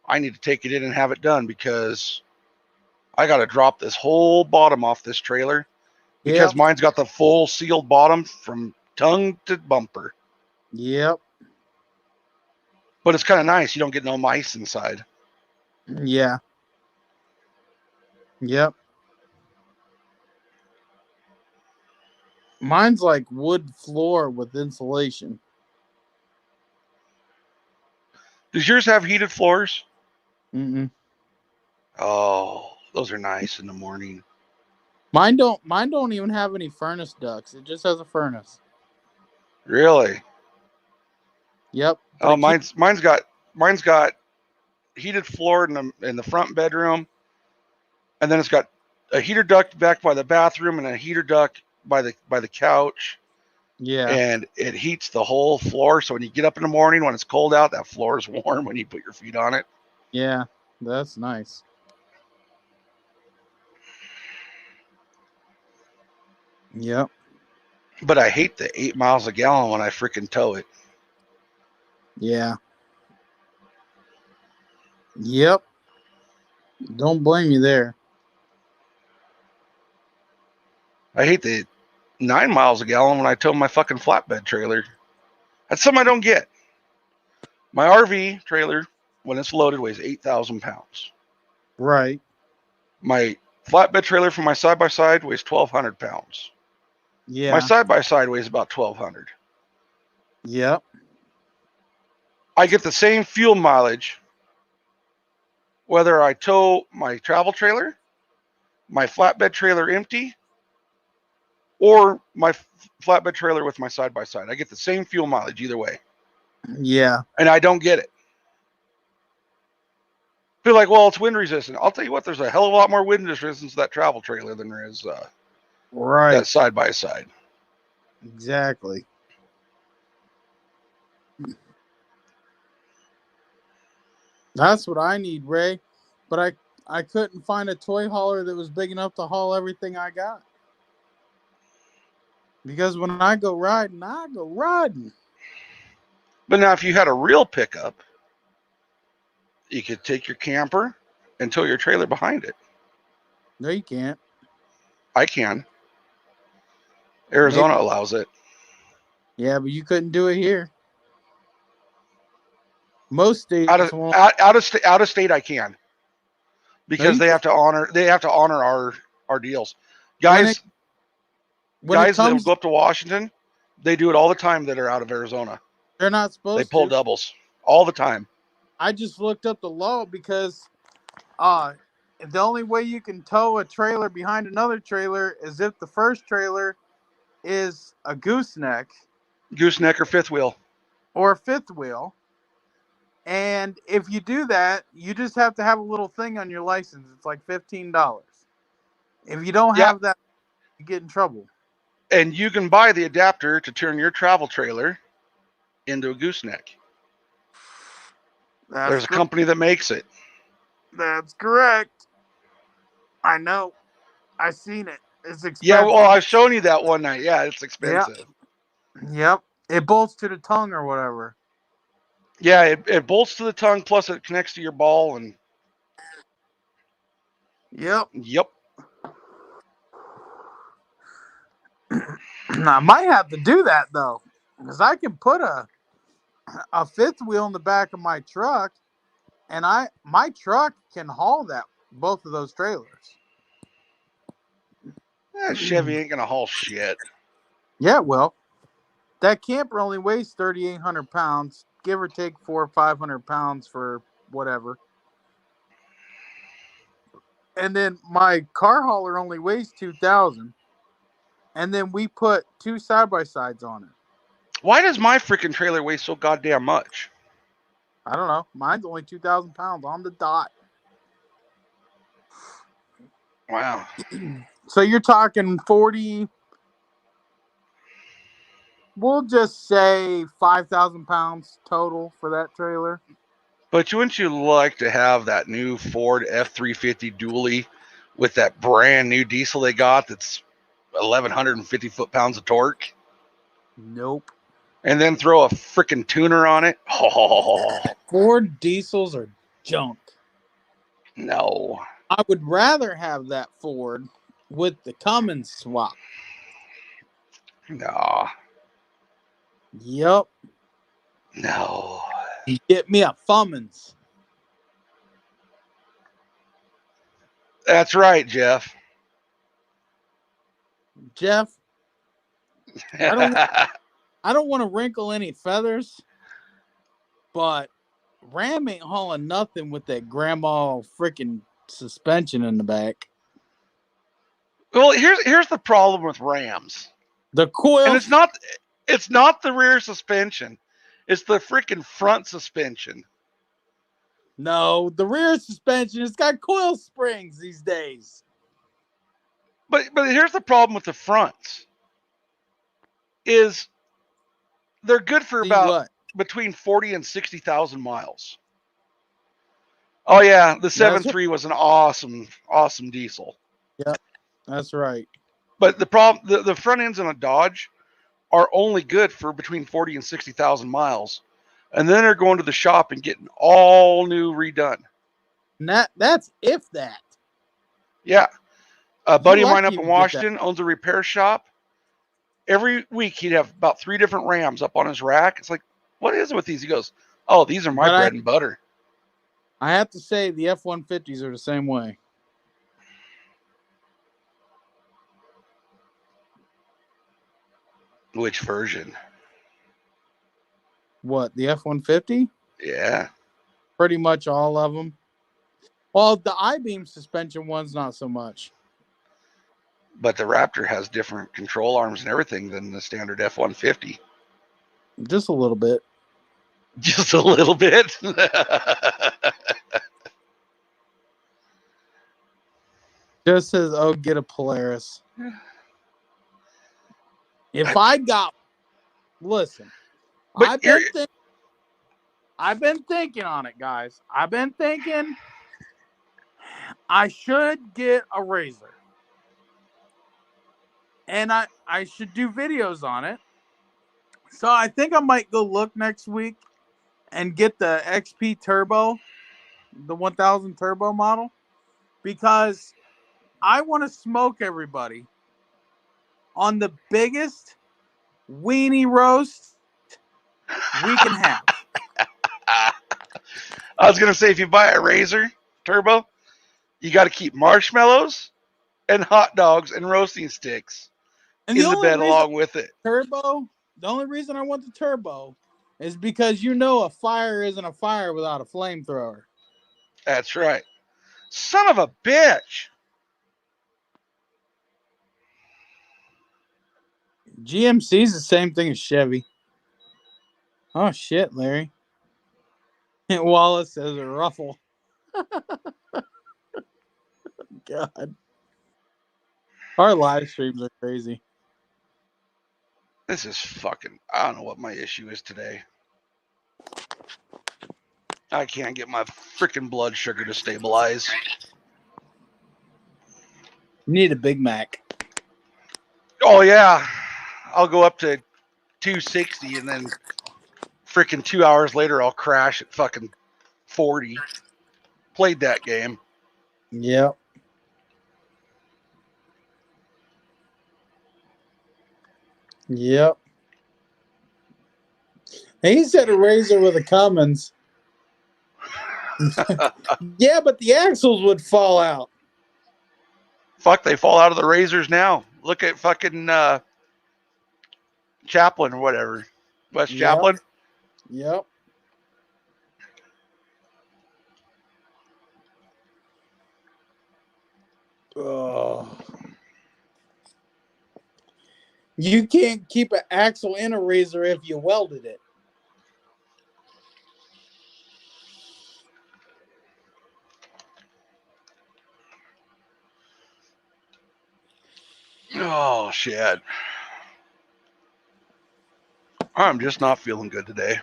I need to take it in and have it done because I got to drop this whole bottom off this trailer because mine's got the full sealed bottom from tongue to bumper. Yep. But it's kind of nice. You don't get no mice inside. Yeah. Yep. Mine's like wood floor with insulation. Does yours have heated floors? Mm-mm. Oh, those are nice in the morning. Mine don't even have any furnace ducts. It just has a furnace. Really? Yep. Oh, mine's got heated floor in the front bedroom, and then it's got a heater duct back by the bathroom and a heater duct by the couch. Yeah. And it heats the whole floor. So when you get up in the morning, when it's cold out, that floor is warm when you put your feet on it. Yeah, that's nice. Yep. But I hate the 8 miles a gallon when I freaking tow it. Yeah. Yep. Don't blame you there. I hate the 9 miles a gallon when I tow my fucking flatbed trailer. That's something I don't get. My RV trailer, when it's loaded, weighs 8,000 pounds. Right. My flatbed trailer for my side-by-side weighs 1,200 pounds. Yeah. My side-by-side weighs about 1,200. Yep. I get the same fuel mileage whether I tow my travel trailer, my flatbed trailer empty, or my flatbed trailer with my side-by-side. I get the same fuel mileage either way. Yeah. And I don't get it. Feel like, well, it's wind resistant. I'll tell you what, there's a hell of a lot more wind resistance to that travel trailer than there is that side-by-side. Exactly. That's what I need, Ray. But I couldn't find a toy hauler that was big enough to haul everything I got. Because when I go riding, I go riding. But now, if you had a real pickup, you could take your camper and tow your trailer behind it. No, you can't. I can. Arizona Maybe. allows it. Yeah, but you couldn't do it here. Most states Out of won't. out of state, I can, No, because you they can't. have to honor our deals. When Guys it that comes, go up to Washington, they do it all the time that are out of Arizona. they're not They supposed pull to. doubles all the time. I just looked up the law because the only way you can tow a trailer behind another trailer is if the first trailer is a gooseneck Gooseneck or fifth wheel. or a fifth wheel. And if you do that, you just have to have a little thing on your license. It's like $15. If you don't Yeah, have that, you get in trouble. and you can buy the adapter to turn your travel trailer into a gooseneck. There's a company that makes it. That's correct. I know. I seen it. It's Yeah, well, expensive. I've shown you that one night. Yeah, it's Yeah. expensive. Yep. It bolts to the tongue or whatever. Yeah, it bolts to the tongue, plus it connects to your ball, and Yep. yep. I might have to do that though, because I can put a fifth wheel in the back of my truck, and my truck can haul that both of those trailers. Chevy ain't gonna haul shit. Yeah, well, that camper only weighs 3,800 pounds, give or take 400 or 500 pounds for whatever. And then my car hauler only weighs 2,000. And then we put two side by sides on it. Why does my freaking trailer weigh so goddamn much? I don't know. Mine's only 2,000 pounds on the dot. Wow. So you're talking 40. We'll just say 5,000 pounds total for that trailer. But wouldn't you like to have that new Ford F-350 dually with that brand new diesel they got that's 1,150 foot-pounds of torque? Nope. And then throw a freaking tuner on it? Oh, Ford diesels are junk. no. I would rather have that Ford with the Cummins swap. No. Yep. No. You get me a Fummins. That's right, Jeff. Jeff, I don't want to wrinkle any feathers, but Ram ain't hauling nothing with that grandma freaking suspension in the back. Well, here's the problem with Rams. The coil. And it's not the rear suspension. It's the freaking front suspension. No, the rear suspension, it's got coil springs these days. But here's the problem with the fronts. Is they're good for about between 40 and 60,000 miles. Oh yeah, the 7.3 was an awesome diesel. Yep, that's right. But the problem, the front ends on a Dodge are only good for between 40 and 60,000 miles. And then they're going to the shop and getting all new redone. And that's if that. Yeah. A buddy of mine up in Washington owns a repair shop. Every week he'd have about 3 different Rams up on his rack. It's like, what is it with these? He goes, oh, these are my bread and butter. I have to say the F-150s are the same way. Which version? What, the F-150? Yeah. Pretty much all of them. Well, the I-beam suspension one's not so much. But the Raptor has different control arms and everything than the standard F-150. Just a little bit. Just a little bit? Just says, oh, get a Polaris. If I got... Listen, I've been thinking I've been thinking on it, guys. I've been thinking I should get a razor. And I should do videos on it. So I think I might go look next week and get the XP Turbo, the 1000 Turbo model, because I want to smoke everybody on the biggest weenie roast we can have. I was gonna say, if you buy a Razor Turbo, you got to keep marshmallows and hot dogs and roasting sticks And in the bed along with it. The only reason I want the Turbo is because a fire isn't a fire without a flamethrower. That's right. Son of a bitch. GMC's the same thing as Chevy. Oh shit, Larry. Wallace says a ruffle. God. Our live streams are crazy. This is fucking, I don't know what my issue is today. I can't get my freaking blood sugar to stabilize. You need a Big Mac. Oh, yeah. I'll go up to 260 and then freaking 2 hours later I'll crash at fucking 40. Played that game. Yep. Yep. He said a razor with a Cummins. Yeah, but the axles would fall out. Fuck, they fall out of the razors now. Look at fucking Chaplin or whatever. West Yep. Chaplin. Yep. Oh. You can't keep an axle in a razor if you welded it. Oh, shit. I'm just not feeling good today.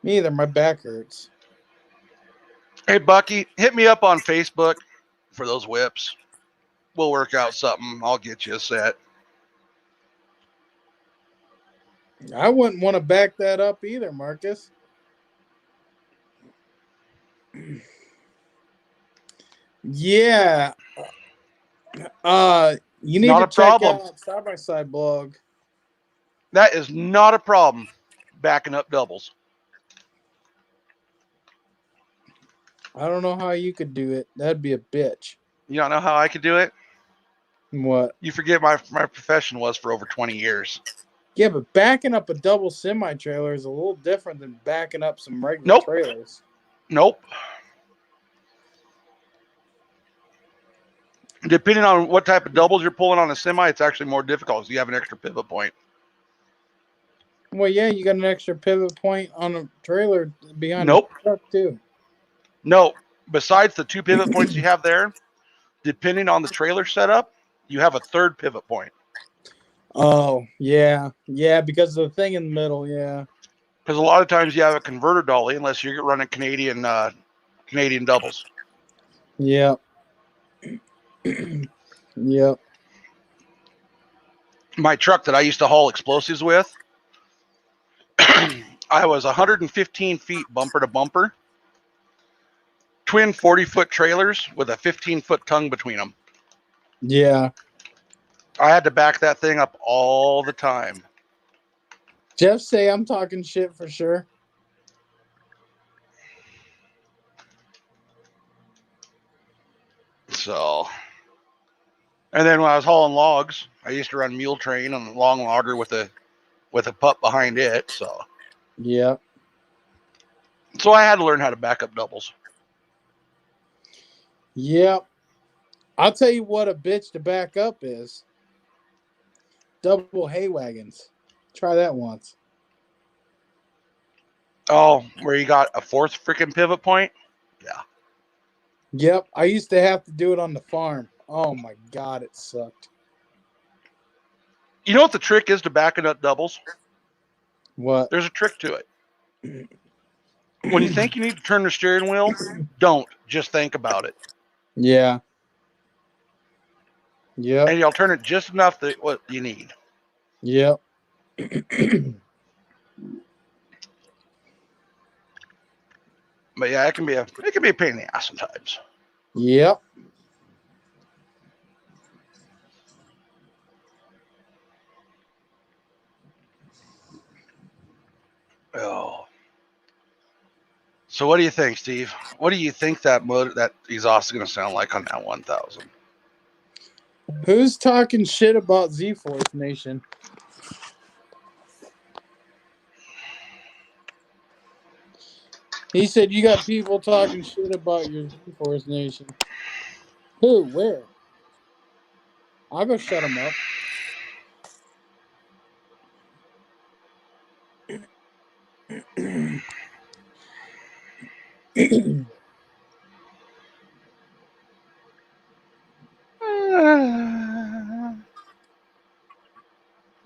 Me either. My back hurts. Hey, Bucky, hit me up on Facebook for those whips. We'll work out something. I'll get you a set. I wouldn't want to back that up either, Marcus. Yeah. You need Not to a check problem. out Side by Side blog. That is not a problem, backing up doubles. I don't know how you could do it. That'd be a bitch. You don't know how I could do it? What? You forget my profession was for over 20 years. Yeah, but backing up a double semi-trailer is a little different than backing up some regular trailers. Nope. Depending on what type of doubles you're pulling on a semi, it's actually more difficult because you have an extra pivot point. Well, yeah, you got an extra pivot point on a trailer behind Nope. the truck, too. No. Besides the 2 pivot points you have there, depending on the trailer setup, you have a 3rd pivot point. Oh, yeah. Yeah, because of the thing in the middle, yeah. Because a lot of times you have a converter dolly unless you're running Canadian doubles. Yep. Yep. My truck that I used to haul explosives with, I was 115 feet bumper to bumper. Twin 40-foot trailers with a 15-foot tongue between them. Yeah. I had to back that thing up all the time. Jeff say I'm talking shit for sure. So, and then when I was hauling logs, I used to run mule train on a long logger with a pup behind it. So Yeah. I had to learn how to back up doubles. Yep. I'll tell you what a bitch to back up is. Double hay wagons. Try that once. Oh, where you got a 4th freaking pivot point? Yeah. Yep. I used to have to do it on the farm. Oh my God, it sucked. You know what the trick is to backing up doubles? What? There's a trick to it. When you think you need to turn the steering wheel, don't. Just think about it. Yeah. Yep. And you'll turn it just enough that what you need. Yep. But yeah, it can be a pain in the ass sometimes. Yep. Oh. So what do you think, Steve? What do you think that exhaust is going to sound like on that 1000? Who's talking shit about Z-Force Nation? He said you got people talking shit about your Z-Force Nation. Who? Where? I'll go shut him up.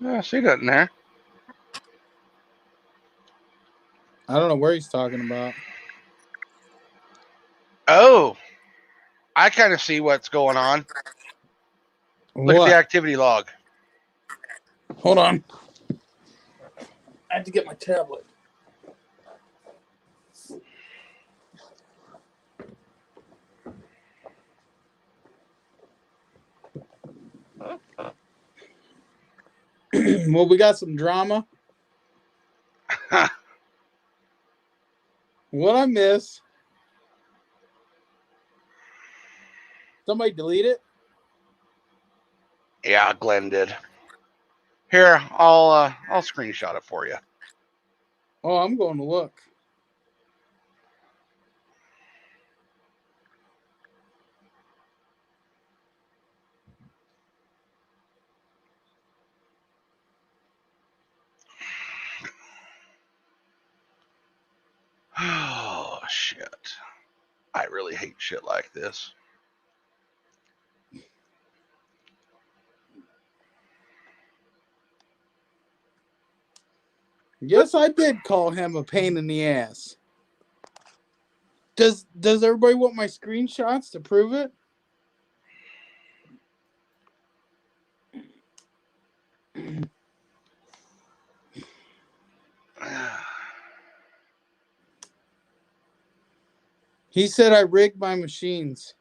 I see that in there. I don't know where he's talking about. Oh, I kind of see what's going on. Look at the activity log. Hold on. I have to get my tablet. Well, we got some drama. What I miss? Somebody delete it? Yeah, Glenn did. Here, I'll screenshot it for you. Oh, I'm going to look. Oh, shit. I really hate shit like this. Yes, I did call him a pain in the ass. Does everybody want my screenshots to prove it? He said I rigged my machines.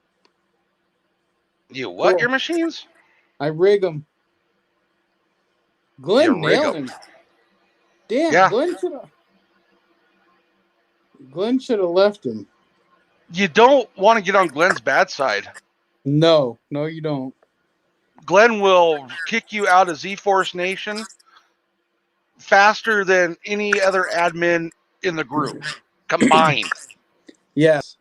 You what, Cool. your machines? I rig them. You Glenn rig nailed 'em. him. Damn, Yeah. Glenn should have left him. You don't want to get on Glenn's bad side. No, you don't. Glenn will kick you out of Z-Force Nation faster than any other admin in the group combined. Yes.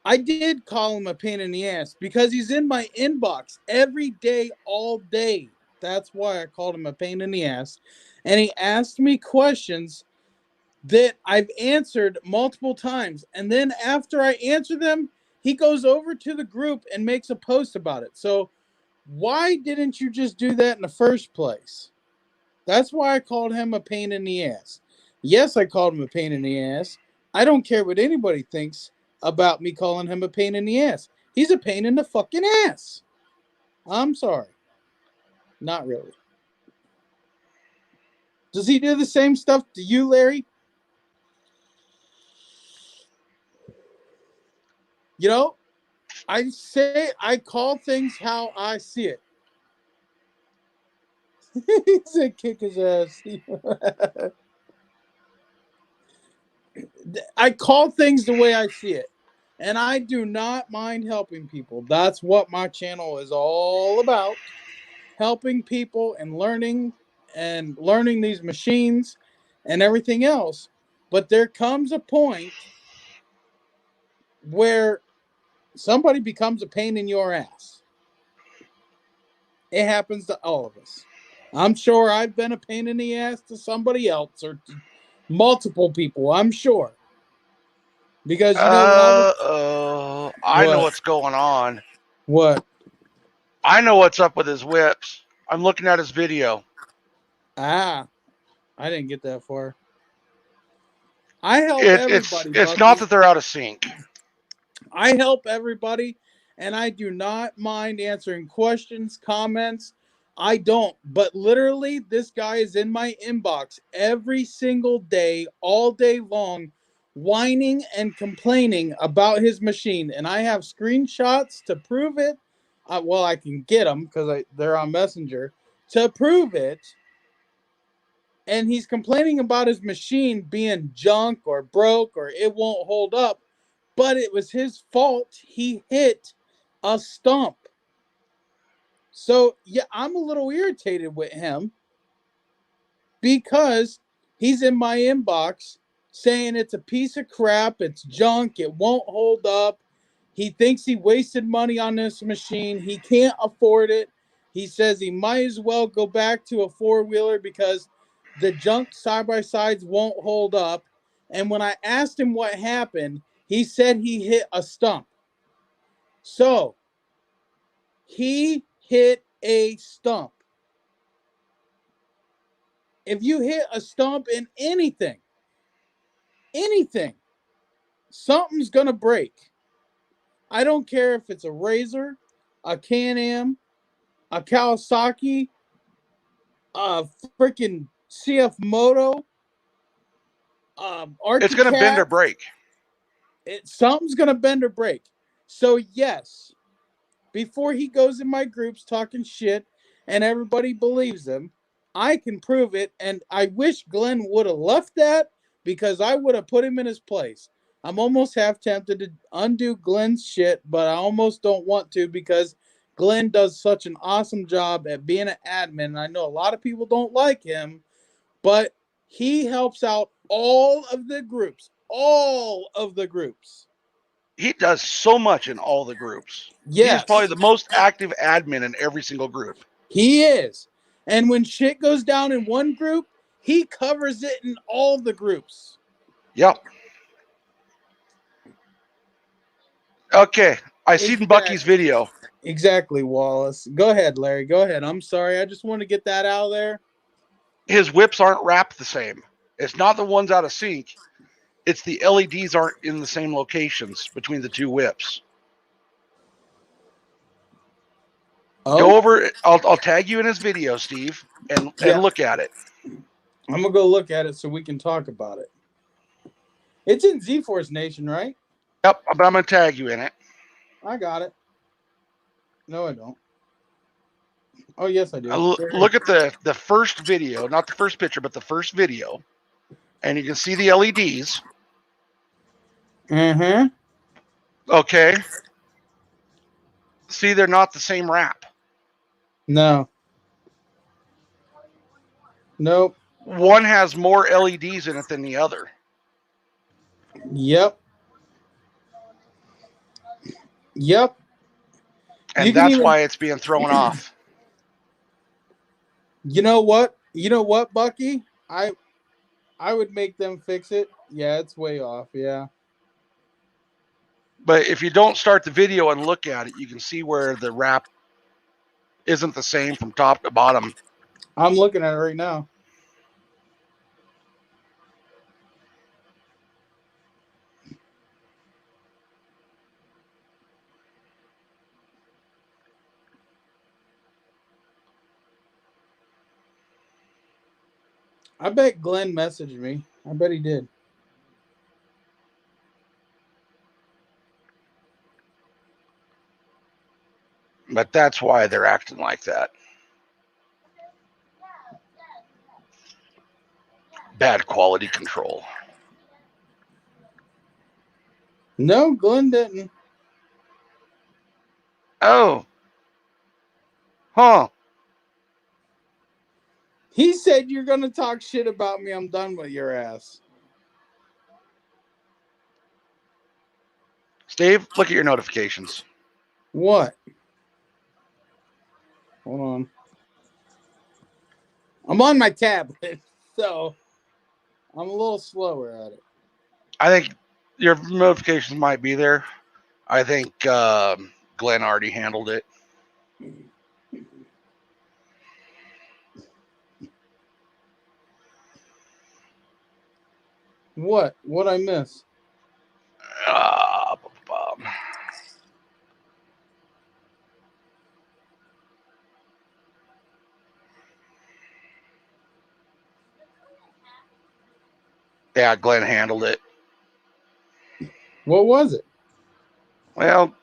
I did call him a pain in the ass because he's in my inbox every day, all day. That's why I called him a pain in the ass. And he asked me questions that I've answered multiple times. And then after I answer them, he goes over to the group and makes a post about it. So why didn't you just do that in the first place? That's why I called him a pain in the ass. Yes, I called him a pain in the ass. I don't care what anybody thinks about me calling him a pain in the ass. He's a pain in the fucking ass. I'm sorry. Not really. Does he do the same stuff to you, Larry? You know, I call things how I see it. He said kick his ass. I call things the way I see it. And I do not mind helping people. That's what my channel is all about. Helping people and learning these machines and everything else. But there comes a point where somebody becomes a pain in your ass. It happens to all of us. I'm sure I've been a pain in the ass to somebody else or to multiple people. I'm sure. Because you know what? I know what's going on. What? I know what's up with his whips. I'm looking at his video. I didn't get that far. I help everybody. It's Bucky. not that they're out of sync. I help everybody, and I do not mind answering questions, comments. I don't. But literally, this guy is in my inbox every single day, all day long, whining and complaining about his machine. And I have screenshots to prove it. Well, I can get them because they're on Messenger to prove it. And he's complaining about his machine being junk or broke or it won't hold up. But it was his fault. He hit a stump. So, yeah, I'm a little irritated with him because he's in my inbox saying it's a piece of crap, it's junk, it won't hold up. He thinks he wasted money on this machine. He can't afford it. He says he might as well go back to a four-wheeler because the junk side-by-sides won't hold up. And when I asked him what happened, he said he hit a stump. So, he hit a stump. If you hit a stump in anything, something's going to break. I don't care if it's a Razor, a Can-Am, a Kawasaki, a freaking CF Moto, It's going to bend or Arctic break. something's going to bend or break. So, yes, before he goes in my groups talking shit and everybody believes him, I can prove it. And I wish Glenn would have left that because I would have put him in his place. I'm almost half tempted to undo Glenn's shit, but I almost don't want to because Glenn does such an awesome job at being an admin. And I know a lot of people don't like him, but he helps out all of the groups. All of the groups. He does so much in all the groups. Yes. He's probably the most active admin in every single group. He is. And when shit goes down in one group, he covers it in all the groups. Yep. Okay. I seen Exactly. Bucky's video. Exactly, Wallace. Go ahead, Larry. Go ahead. I'm sorry. I just want to get that out there. His whips aren't wrapped the same. It's not the ones out of sync. It's the LEDs aren't in the same locations between the two whips. Oh, Go over. I'll tag you in his video, Steve, and look at it. I'm gonna go look at it so we can talk about it. It's in Z-Force Nation, right? Yep, but I'm gonna tag you in it. I got it. No, I don't. Oh, yes, I do. Look at the first video, not the first picture, but the first video, and you can see the LEDs. Mm-hmm. Okay. See, they're not the same wrap. No. Nope. One has more LEDs in it than the other. Yep. Yep. And that's why it's being thrown off. You know what? You know what, Bucky? I would make them fix it. Yeah, it's way off. Yeah. But if you don't start the video and look at it, you can see where the wrap isn't the same from top to bottom. I'm looking at it right now. I bet Glenn messaged me. I bet he did. But that's why they're acting like that. Bad quality control. No, Glenn didn't. Oh. Huh. He said you're going to talk shit about me. I'm done with your ass. Steve, look at your notifications. What? Hold on. I'm on my tablet, so I'm a little slower at it. I think your notifications might be there. I think Glenn already handled it. What? What I miss? Ah, bum. Yeah, Glenn handled it. What was it? Well,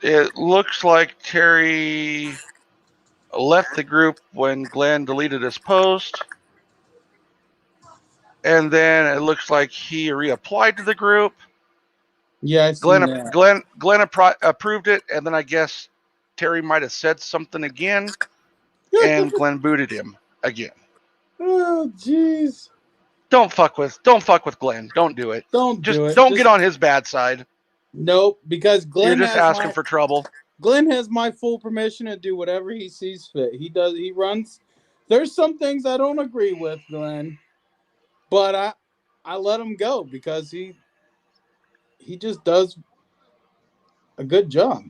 it looks like Terry left the group when Glenn deleted his post. And then it looks like he reapplied to the group. Yeah, I seen that. Glenn approved it, and then I guess Terry might have said something again, and Glenn booted him again. Oh, jeez. Don't fuck with Glenn. Don't do it. Don't Just do it. don't get on his bad side. Nope, because You're Glenn just has asking my for trouble. Glenn has my full permission to do whatever he sees fit. He runs. There's some things I don't agree with, Glenn, but I let him go because he just does a good job.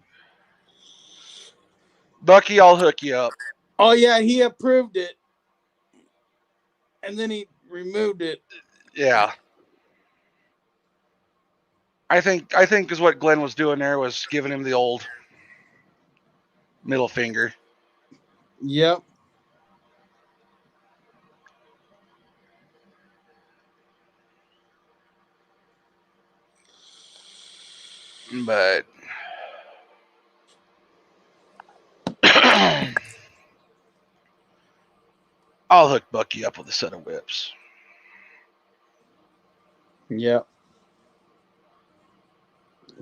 Bucky, I'll hook you up. Oh yeah, he approved it, and then he removed it. Yeah. I think is what Glenn was doing there was giving him the old middle finger. Yep. But I'll hook Bucky up with a set of whips. Yep.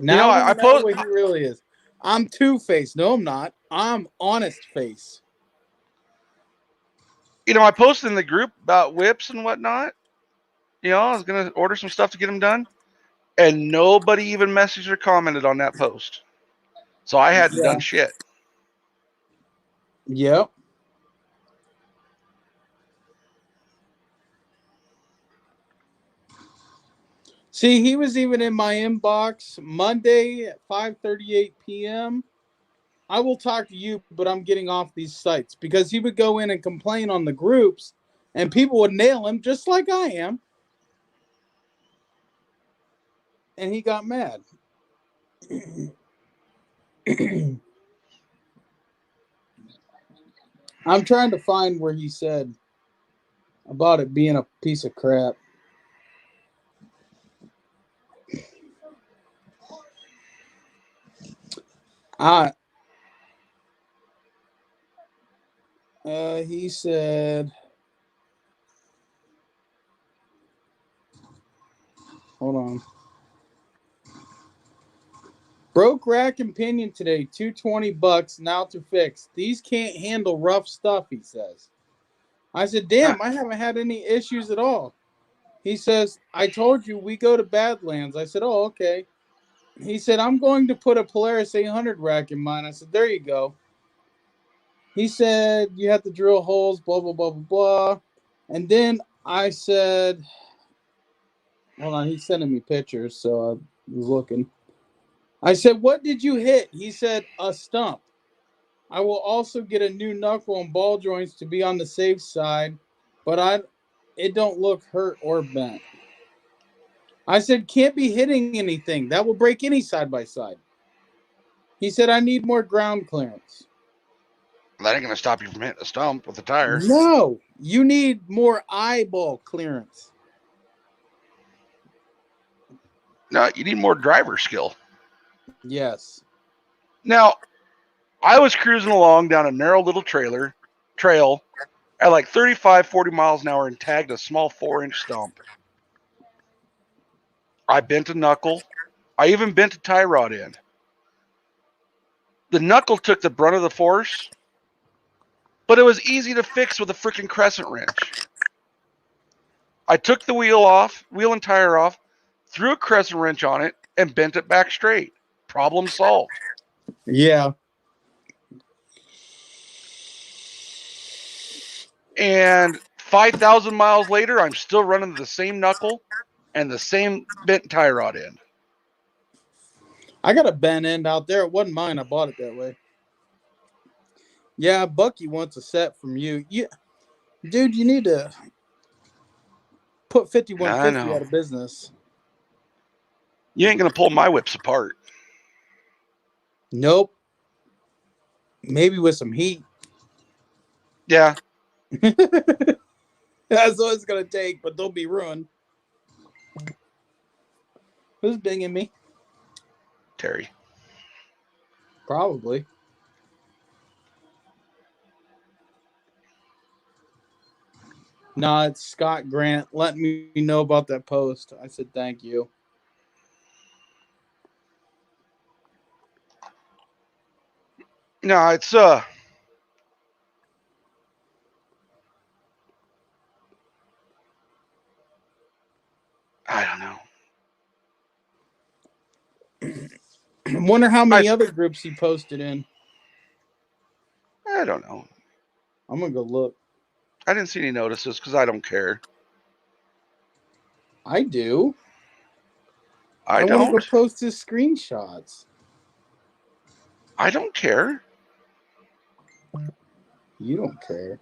Now I we know post. what he really is. I'm two-faced. No, I'm not. I'm honest face. I posted in the group about whips and whatnot. I was gonna order some stuff to get them done, and nobody even messaged or commented on that post. So I hadn't done shit. Yep. See, he was even in my inbox Monday at 5:38 p.m. I will talk to you, but I'm getting off these sites because he would go in and complain on the groups, and people would nail him just like I am. And he got mad. I'm trying to find where he said about it being a piece of crap. He said, hold on. Broke rack and pinion today, $220 now to fix. These can't handle rough stuff, he says. I said, damn, I haven't had any issues at all. He says, I told you we go to Badlands. I said, oh, okay. He said, I'm going to put a Polaris 800 rack in mine. I said, there you go. He said, you have to drill holes, blah, blah, blah, blah, blah. And then I said, hold on, he's sending me pictures, so I was looking. I said, what did you hit? He said, a stump. I will also get a new knuckle and ball joints to be on the safe side, but it don't look hurt or bent. I said, can't be hitting anything. That will break any side-by-side. He said, I need more ground clearance. That ain't gonna stop you from hitting a stump with a tire. No, you need more eyeball clearance. No, you need more driver skill. Yes. Now, I was cruising along down a narrow little trail at like 35, 40 miles an hour and tagged a small 4-inch stump. I bent a knuckle. I even bent a tie rod end. The knuckle took the brunt of the force, but it was easy to fix with a freaking crescent wrench. I took the wheel and tire off, threw a crescent wrench on it, and bent it back straight. Problem solved. Yeah. And 5,000 miles later, I'm still running the same knuckle and the same bent tie rod end. I got a bent end out there. It wasn't mine. I bought it that way. Yeah, Bucky wants a set from you. Yeah, dude, you need to. put I 5150 know. out of business. You ain't gonna pull my whips apart. Nope. Maybe with some heat. Yeah. That's what it's gonna take, but they'll be ruined. Who's binging me? Terry. Probably. No, it's Scott Grant. Let me know about that post. I said thank you. No, it's I don't know. I wonder how many other groups he posted in. I don't know. I'm gonna go look. I didn't see any notices because I don't care. I do. I want to go don't. post his screenshots. I don't care. You don't care.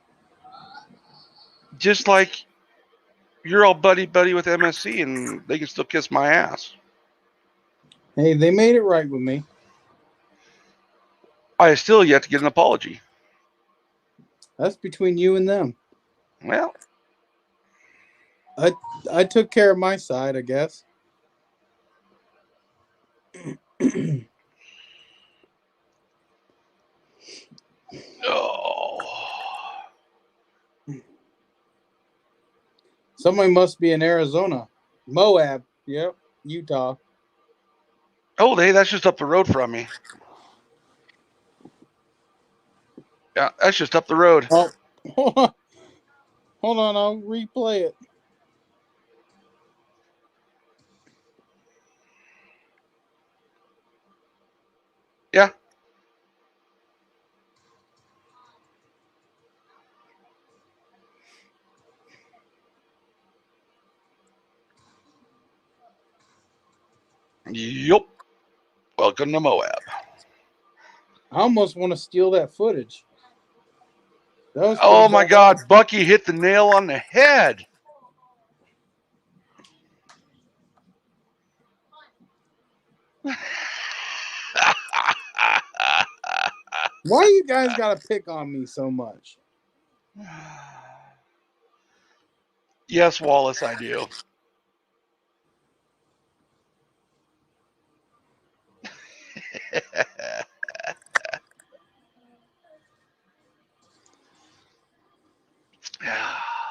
Just like you're all buddy with MSC and they can still kiss my ass. Hey, they made it right with me. I still yet to get an apology. That's between you and them. Well, I took care of my side, I guess. oh. Somebody must be in Arizona. Moab. Yep. Utah. Oh, hey, that's just up the road from me. Yeah, that's just up the road. Oh, hold on. I'll replay it. Yeah. Yup. Welcome to Moab. I almost want to steal that footage. That was Oh my badass. God, Bucky hit the nail on the head. Why you guys gotta pick on me so much? Yes, Wallace, I do.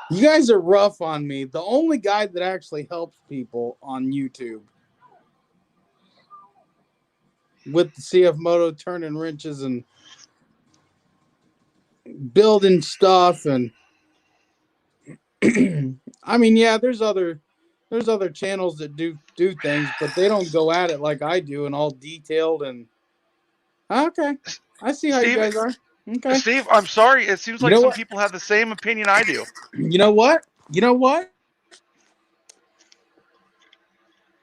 You guys are rough on me. The only guy that actually helps people on YouTube with the CF Moto turning wrenches and building stuff, and I mean, yeah, there's other channels that do things, but they don't go at it like I do and all detailed. And okay, I see how you Steve, guys are. Okay, Steve, I'm sorry. It seems you like know some what? people have the same opinion I do. You know what? You know what?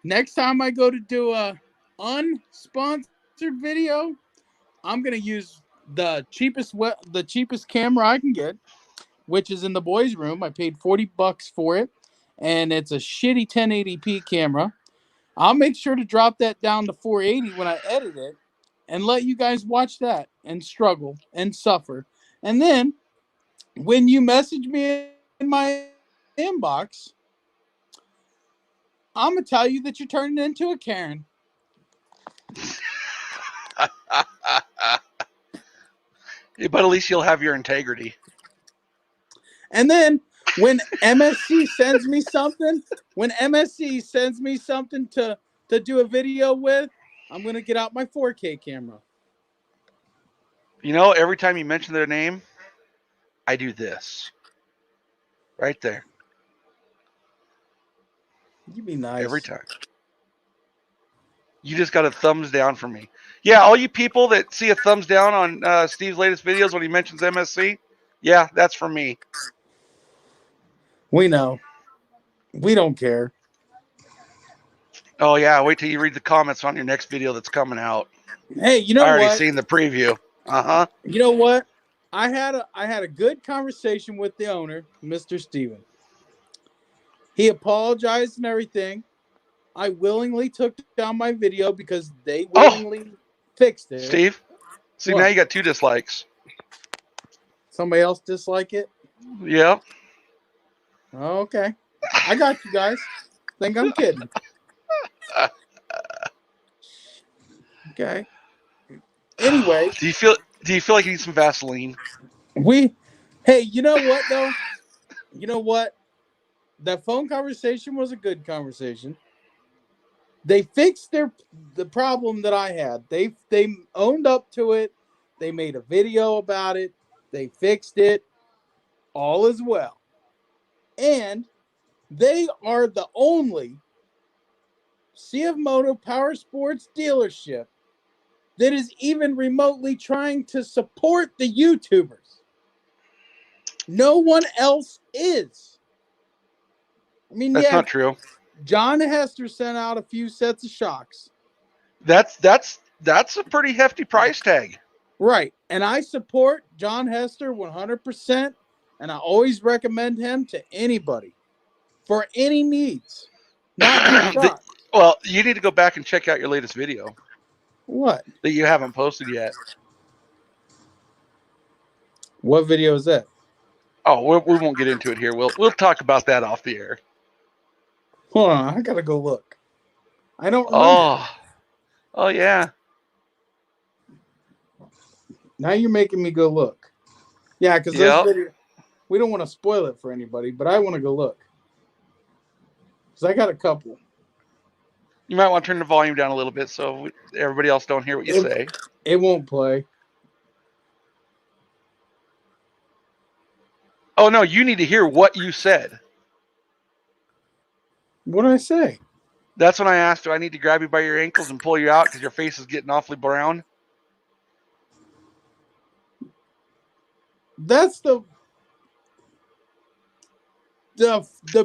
Next time I go to do a unsponsored video, I'm gonna use the cheapest camera I can get, which is in the boys' room. I paid $40 for it, and it's a shitty 1080p camera. I'll make sure to drop that down to 480 when I edit it, and let you guys watch that and struggle and suffer. And then when you message me in my inbox, I'm gonna tell you that you're turning into a Karen. But at least you'll have your integrity. And then when MSC sends me something, to do a video with, I'm gonna get out my 4K camera. You know, every time you mention their name, I do this. Right there. You be nice. Every time. You just got a thumbs down from me. Yeah, all you people that see a thumbs down on Steve's latest videos when he mentions MSC, yeah, that's from me. We know. We don't care. Oh yeah, wait till you read the comments on your next video that's coming out. Hey, you know I already what? seen the preview. Uh-huh. You know what? I had a good conversation with the owner, Mr. Steven. He apologized and everything. I willingly took down my video because they Oh, willingly fixed it. Steve. See, now What? you got 2 dislikes. Somebody else dislike it? Yep. Okay. I got you guys. Think I'm kidding. Okay. Anyway, Do you feel like you need some Vaseline? hey, you know what though? You know what? That phone conversation was a good conversation. They fixed the problem that I had. They owned up to it. They made a video about it. They fixed it. All is well. And they are the only CF Moto Power Sports dealership that is even remotely trying to support the YouTubers. No one else is. I mean, That's yeah, not true. John Hester sent out a few sets of shocks. That's a pretty hefty price tag. Right. And I support John Hester 100%. And I always recommend him to anybody for any needs. Not just shocks. Well, you need to go back and check out your latest video What? that you haven't posted yet. What video is that? Oh, we won't get into it here. We'll talk about that off the air. Hold on. I got to go look. I don't remember. Oh yeah. Now you're making me go look. Yeah, because those videos, we don't want to spoil it for anybody, but I want to go look. Because I got a couple. You might want to turn the volume down a little bit so everybody else don't hear what you say. It won't play. Oh no, you need to hear what you said. What did I say? That's when I asked, do I need to grab you by your ankles and pull you out because your face is getting awfully brown? That's the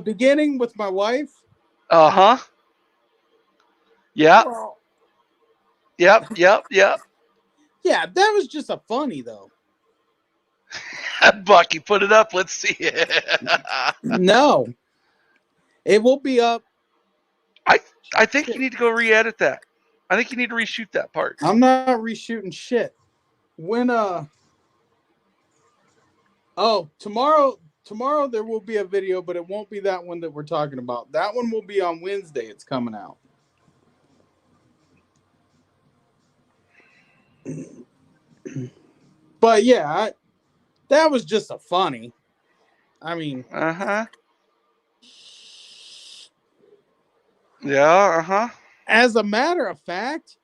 beginning with my wife. Uh-huh. Yep. Well, Yep. yeah, that was just a funny though. Bucky, put it up. Let's see it. No. It will be up. I think you need to go re-edit that. I think you need to reshoot that part. I'm not reshooting shit. When tomorrow there will be a video, but it won't be that one that we're talking about. That one will be on Wednesday. It's coming out. But yeah, that was just a funny. I mean, Uh-huh. Yeah, uh-huh. As a matter of fact,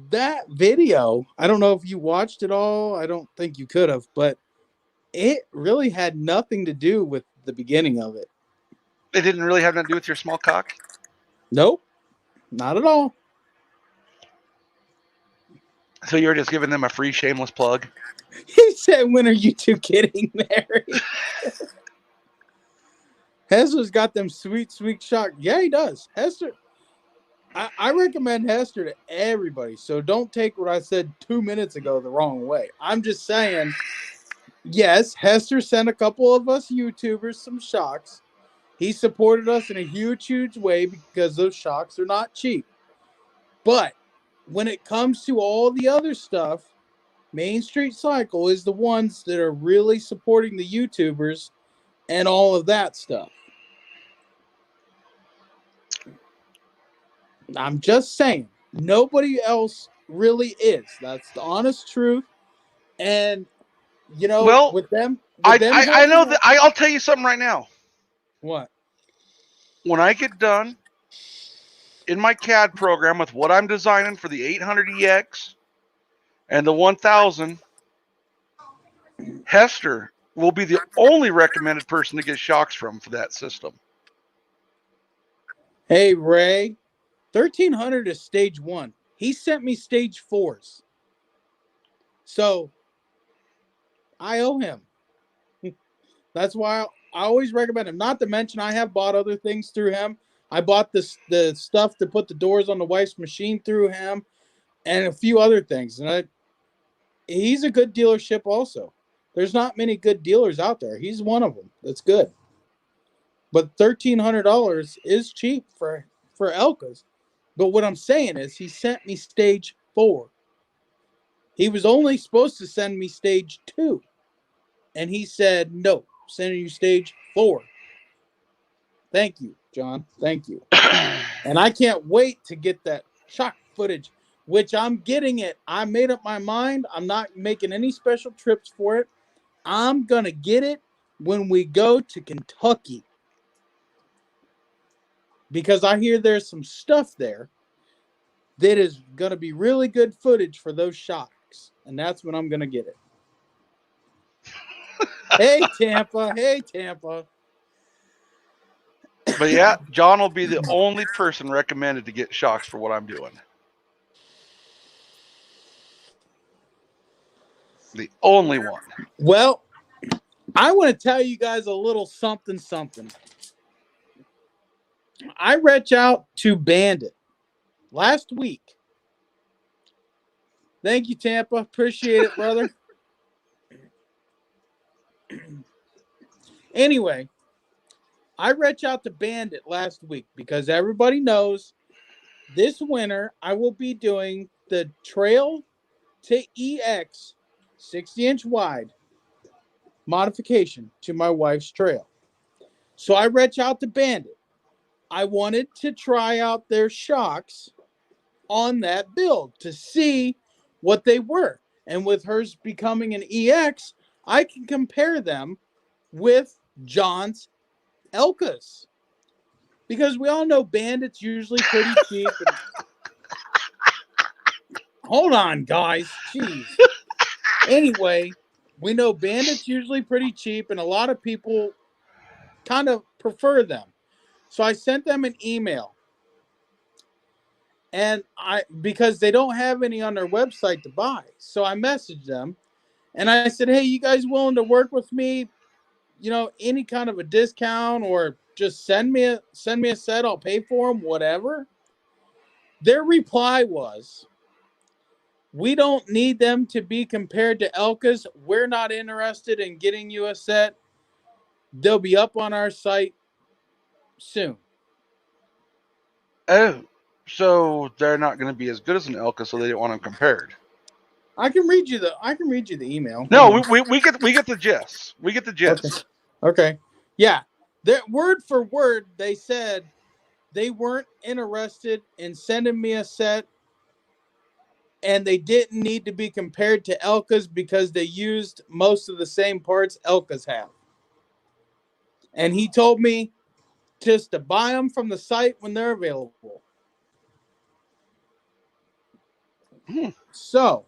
that video, I don't know if you watched it all. I don't think you could have, but it really had nothing to do with the beginning of it. It didn't really have nothing to do with your small cock? Nope, not at all. So you were just giving them a free shameless plug? He said, when are you two getting married? Hester's got them sweet shock. Yeah, he does. Hester, I recommend Hester to everybody. So don't take what I said 2 minutes ago the wrong way. I'm just saying, yes, Hester sent a couple of us YouTubers some shocks. He supported us in a huge way because those shocks are not cheap. But when it comes to all the other stuff, Main Street Cycle is the ones that are really supporting the YouTubers and all of that stuff. I'm just saying, nobody else really is. That's the honest truth. And, you know, well, with them I know that. I'll tell you something right now. What? When I get done in my CAD program with what I'm designing for the 800EX and the 1000, Hester will be the only recommended person to get shocks from for that system. Hey, Ray, 1300 is stage 1. He sent me stage 4s. So I owe him. That's why I always recommend him. Not to mention, I have bought other things through him. I bought the stuff to put the doors on the wife's machine through him, and a few other things. And he's a good dealership also. There's not many good dealers out there. He's one of them. That's good. But $1,300 is cheap for Elkas. But what I'm saying is, he sent me stage 4. He was only supposed to send me stage 2, and he said no, sending you stage 4. Thank you, John. Thank you. And I can't wait to get that shock footage, which I'm getting it. I made up my mind. I'm not making any special trips for it. I'm going to get it when we go to Kentucky, because I hear there's some stuff there that is going to be really good footage for those shocks. And that's when I'm going to get it. Hey, Tampa. Hey, Tampa. But yeah, John will be the only person recommended to get shocks for what I'm doing. The only one. Well, I want to tell you guys a little something. I reached out to Bandit last week. Thank you, Tampa. Appreciate it, brother. Anyway, I reached out to Bandit last week because everybody knows this winter I will be doing the Trail to EX 60-inch wide modification to my wife's trail. So I reached out to Bandit. I wanted to try out their shocks on that build to see what they were. And with hers becoming an EX, I can compare them with John's Elkas. Because we all know Bandit's usually pretty cheap. And... Hold on, guys. Jeez. Anyway, we know Bandit's usually pretty cheap, and a lot of people kind of prefer them. So I sent them an email. And because they don't have any on their website to buy. So I messaged them and I said, hey, you guys willing to work with me? You know, any kind of a discount, or just send me a set. I'll pay for them, whatever. Their reply was, we don't need them to be compared to Elkas. We're not interested in getting you a set. They'll be up on our site soon. Oh, so they're not going to be as good as an Elka, so they didn't want them compared. I can read you the email. No, we get the gist. We get the gist. Okay. Yeah. Word for word, they said they weren't interested in sending me a set, and they didn't need to be compared to Elkas because they used most of the same parts Elkas have. And he told me just to buy them from the site when they're available. So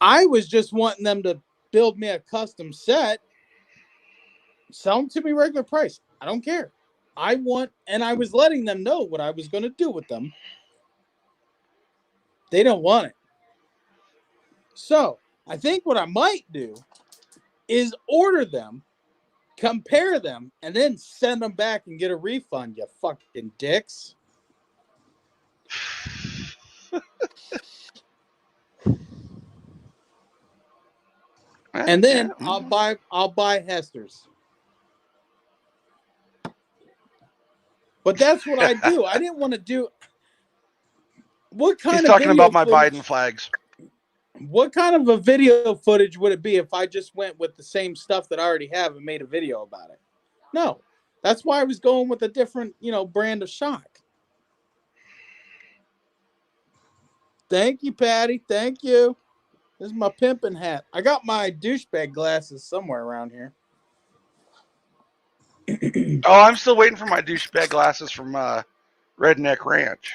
I was just wanting them to build me a custom set, sell them to me regular price. I don't care. And I was letting them know what I was going to do with them. They don't want it. So I think what I might do is order them, compare them, and then send them back and get a refund, you fucking dicks. And then I'll buy Hester's. But that's what I do. I didn't want to do. What kind He's of talking video about my footage, Biden flags. What kind of a video footage would it be if I just went with the same stuff that I already have and made a video about it? No. That's why I was going with a different, brand of shock. Thank you, Patty. Thank you. This is my pimping hat. I got my douchebag glasses somewhere around here. Oh, I'm still waiting for my douchebag glasses from Redneck Ranch.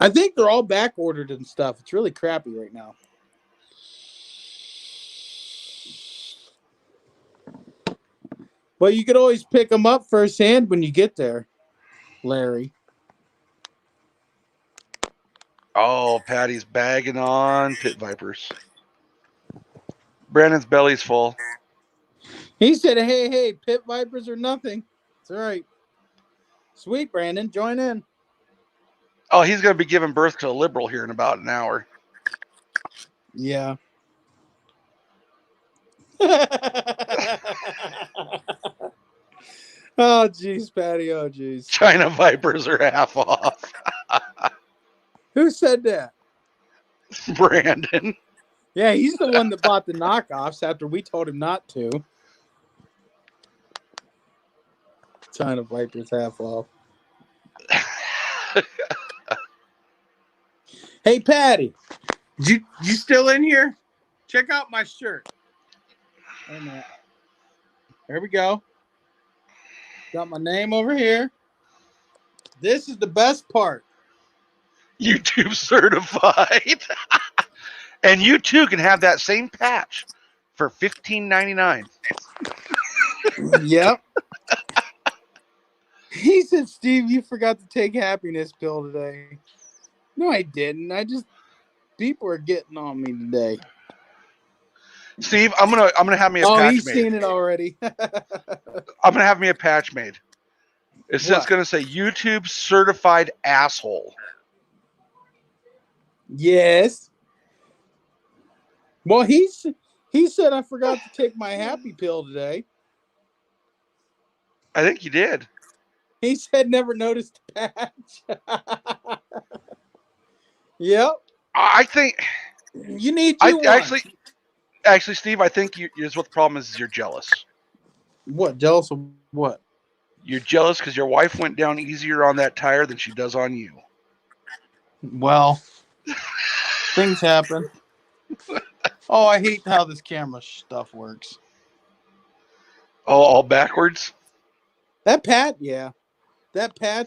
I think they're all back ordered and stuff. It's really crappy right now. But you could always pick them up firsthand when you get there, Larry. Oh, Patty's bagging on pit vipers. Brandon's belly's full. He said, hey, pit vipers are nothing. It's all right. Sweet, Brandon. Join in. Oh, he's going to be giving birth to a liberal here in about an hour. Yeah. Oh, jeez, Patty. Oh, jeez. China Vipers are half off. Who said that? Brandon. Yeah, he's the one that bought the knockoffs after we told him not to. China Vipers half off. Hey, Patty, you still in here? Check out my shirt. Wait a minute. There we go. Got my name over here. This is the best part. YouTube certified. And you too can have that same patch for $15.99. Yep. He said, Steve, you forgot to take happiness pill today. No, I didn't. People are getting on me today. Steve, I'm gonna have me a Oh, patch he's made. seen it already. I'm gonna have me a patch made. It's just gonna say YouTube certified asshole. Yes. Well, he said I forgot to take my happy pill today. I think you did. He said never noticed the patch. Yep. I think You need you one. actually, Steve, I think here's what the problem is you're jealous. What? Jealous of what? You're jealous because your wife went down easier on that tire than she does on you. Well, things happen. Oh, I hate how this camera stuff works. Oh, all backwards? That patch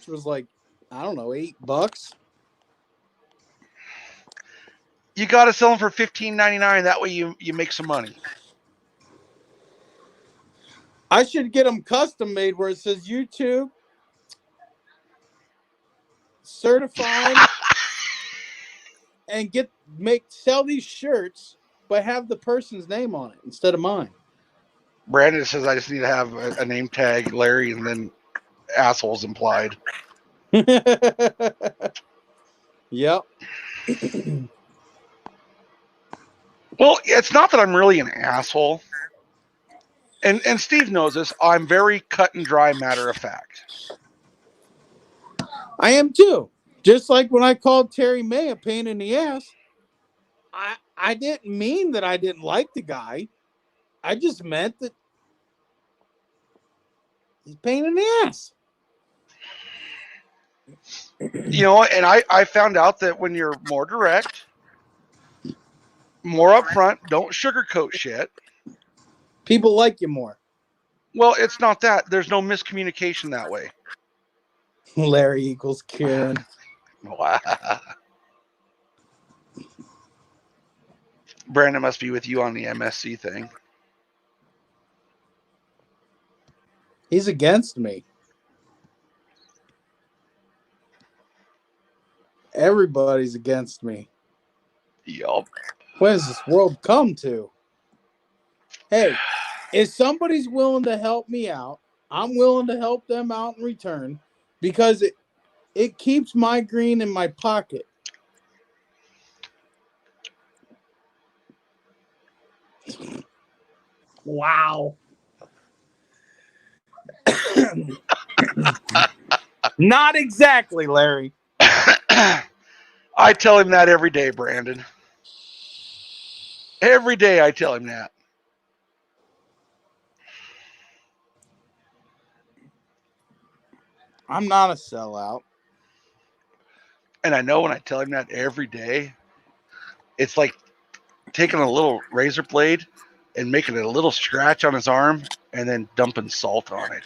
was like, I don't know, $8. You got to sell them for $15.99. That way you make some money. I should get them custom made where it says YouTube certified and sell these shirts, but have the person's name on it instead of mine. Brandon says I just need to have a name tag, Larry, and then assholes implied. Yep. Well, it's not that I'm really an asshole. And Steve knows this. I'm very cut and dry, matter of fact. I am too. Just like when I called Terry May a pain in the ass, I didn't mean that I didn't like the guy. I just meant that he's a pain in the ass. You know, and I found out that when you're more direct, more upfront, don't sugarcoat shit. People like you more. Well, it's not that. There's no miscommunication that way. Larry equals Karen. Wow. Brandon must be with you on the MSC thing. He's against me. Everybody's against me. Yup. What has this world come to? Hey, if somebody's willing to help me out, I'm willing to help them out in return because it keeps my green in my pocket. Wow. Not exactly, Larry. I tell him that every day, Brandon. Every day I tell him that. I'm not a sellout. And I know when I tell him that every day, it's like taking a little razor blade and making a little scratch on his arm and then dumping salt on it.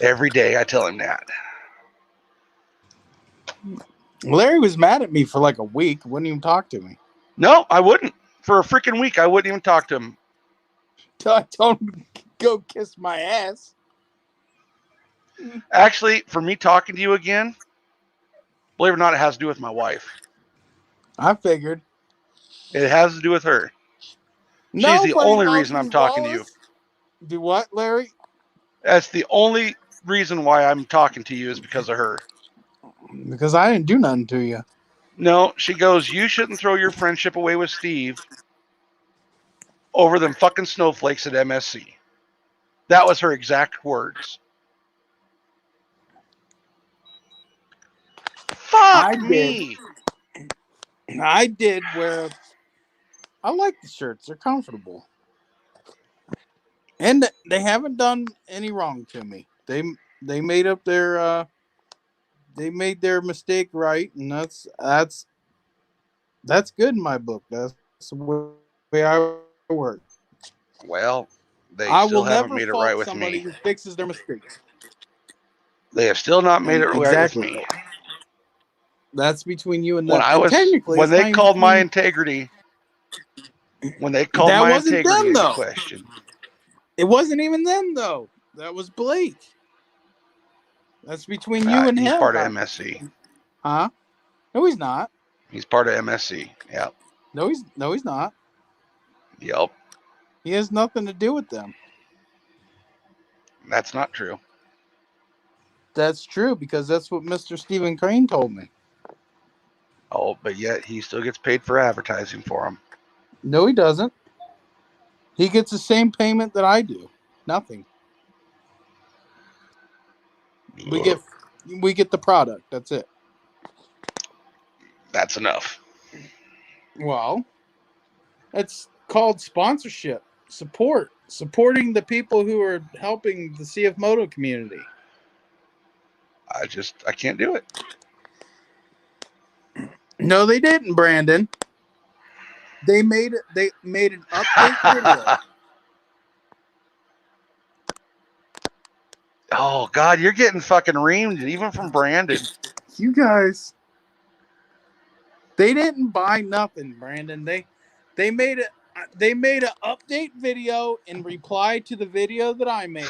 Every day I tell him that. Larry was mad at me for like a week. Wouldn't even talk to me. No, I wouldn't. For a freaking week, I wouldn't even talk to him. Till I told him to go kiss my ass. Actually, for me talking to you again, believe it or not, it has to do with my wife. I figured. It has to do with her. She's the only reason I'm talking to you. Do what, Larry? That's the only reason why I'm talking to you is because of her. Because I didn't do nothing to you. No, she goes, you shouldn't throw your friendship away with Steve over them fucking snowflakes at MSC. That was her exact words. Fuck me. I did wear. I like the shirts. They're comfortable, and they haven't done any wrong to me. They made up their they made their mistake right, and that's good in my book. That's the way I work. Well, they I still will haven't never made it right fault with somebody me. who fixes their mistakes. They have still not made it right with Exactly. me. That's between you and When them. I And was, technically, when it's they not even called my between. integrity, when they called That my wasn't integrity them into though. question. It wasn't even them though. That was Blake. That's between you and He's him. part of MSC. Huh? No, he's not. He's part of MSC. Yep. No, he's not. Yep. He has nothing to do with them. That's not true. That's true because that's what Mr. Stephen Crane told me. Oh, but yet he still gets paid for advertising for them. No, he doesn't. He gets the same payment that I do. Nothing. We get the product. That's it. That's enough. Well, it's called sponsorship. Supporting the people who are helping the CF Moto community. I can't do it. No, they didn't, Brandon. They made an update video. Oh God, you're getting fucking reamed even from Brandon. You guys, they didn't buy nothing, Brandon. They made an update video in reply to the video that I made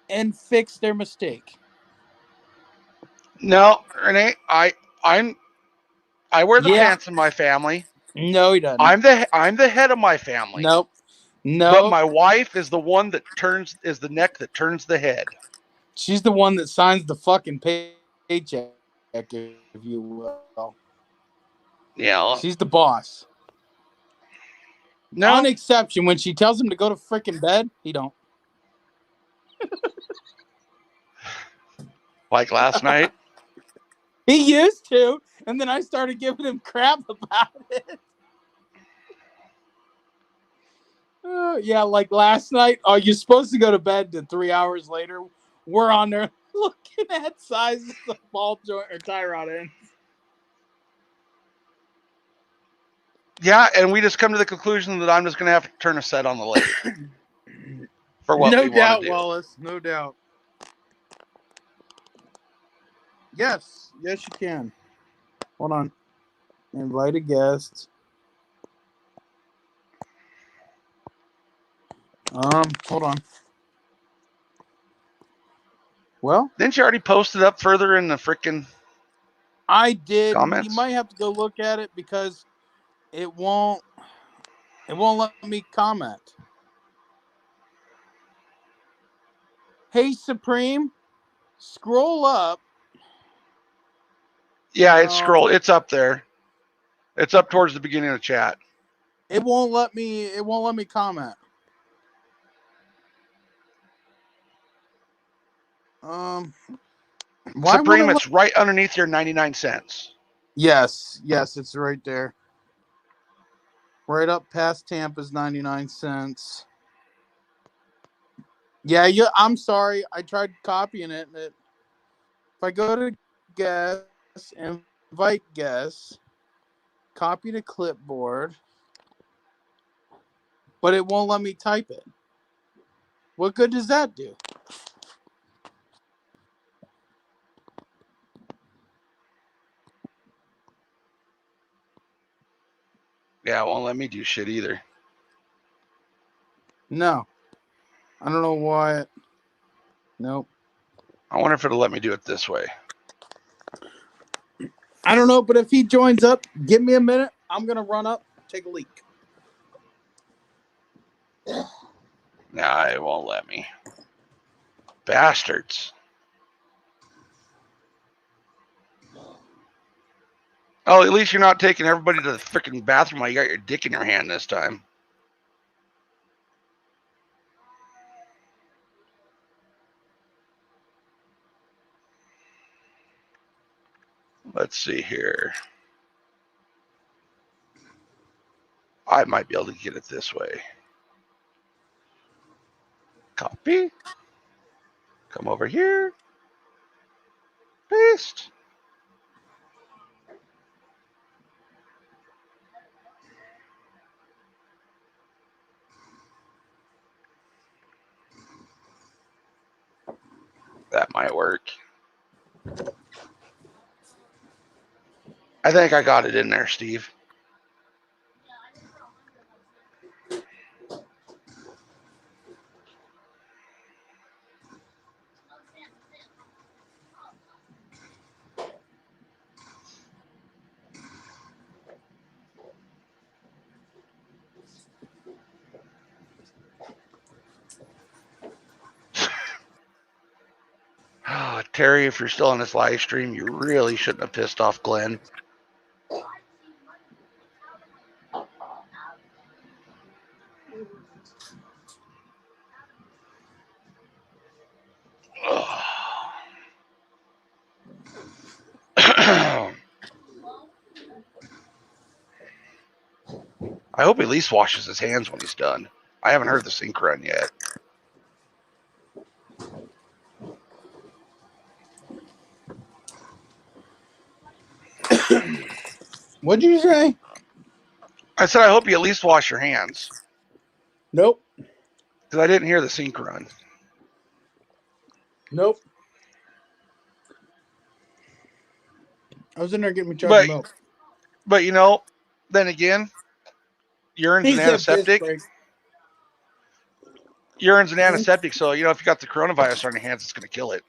and fixed their mistake. No, Renee, I wear the pants in my family. No, he doesn't. I'm the head of my family. Nope. No. But my wife is the one that is the neck that turns the head. She's the one that signs the fucking paycheck, if you will. Yeah. She's the boss. No. One exception, when she tells him to go to freaking bed, he don't. Like last night. He used to, and then I started giving him crap about it. Yeah, like last night. Oh, you're supposed to go to bed, and 3 hours later, we're on there looking at sizes of ball joint or tie rod ends. Yeah, and we just come to the conclusion that I'm just going to have to turn a set on the lathe for what No we doubt, want to do. Wallace. No doubt. Yes, you can. Hold on. Invite a guest. Hold on. Well, Didn't you already post it up further in the freaking I did. comments? You might have to go look at it because it won't let me comment. Hey, Supreme, scroll up. Yeah, it's up there. It's up towards the beginning of the chat. It won't let me comment. Supreme, it's right underneath your 99 cents. Yes, it's right there. Right up past Tampa's 99 cents. Yeah, I'm sorry. I tried copying it. If I go to guests, invite guests, copy to clipboard, but it won't let me type it. What good does that do? Yeah, it won't let me do shit either. No. I don't know why. Nope. I wonder if it'll let me do it this way. I don't know, but if he joins up, give me a minute. I'm going to run up, take a leak. Nah, it won't let me. Bastards. Oh, at least you're not taking everybody to the freaking bathroom while you got your dick in your hand this time. Let's see here. I might be able to get it this way. Copy. Come over here. Paste. That might work. I think I got it in there, Steve. Oh, Terry, if you're still on this live stream, you really shouldn't have pissed off Glenn. I hope he at least washes his hands when he's done. I haven't heard the sink run yet. What'd you say? I said I hope you at least wash your hands. Nope. Because I didn't hear the sink run. Nope. I was in there getting me jug of milk. But you know, then again, urine's an antiseptic. Urine's an antiseptic, so you know if you got the coronavirus on your hands, it's going to kill it.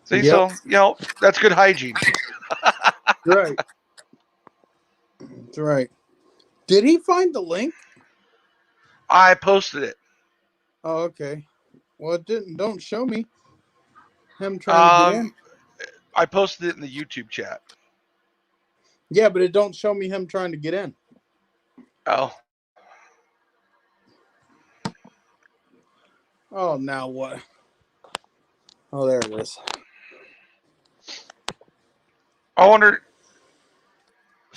See, Yep. so you know that's good hygiene. Right. That's right. Did he find the link? I posted it. Oh, okay. Well, it didn't. Don't show me him trying to get in. I posted it in the YouTube chat. Yeah, but it don't show me him trying to get in. Oh. Oh, now what? Oh, there it is. I wonder.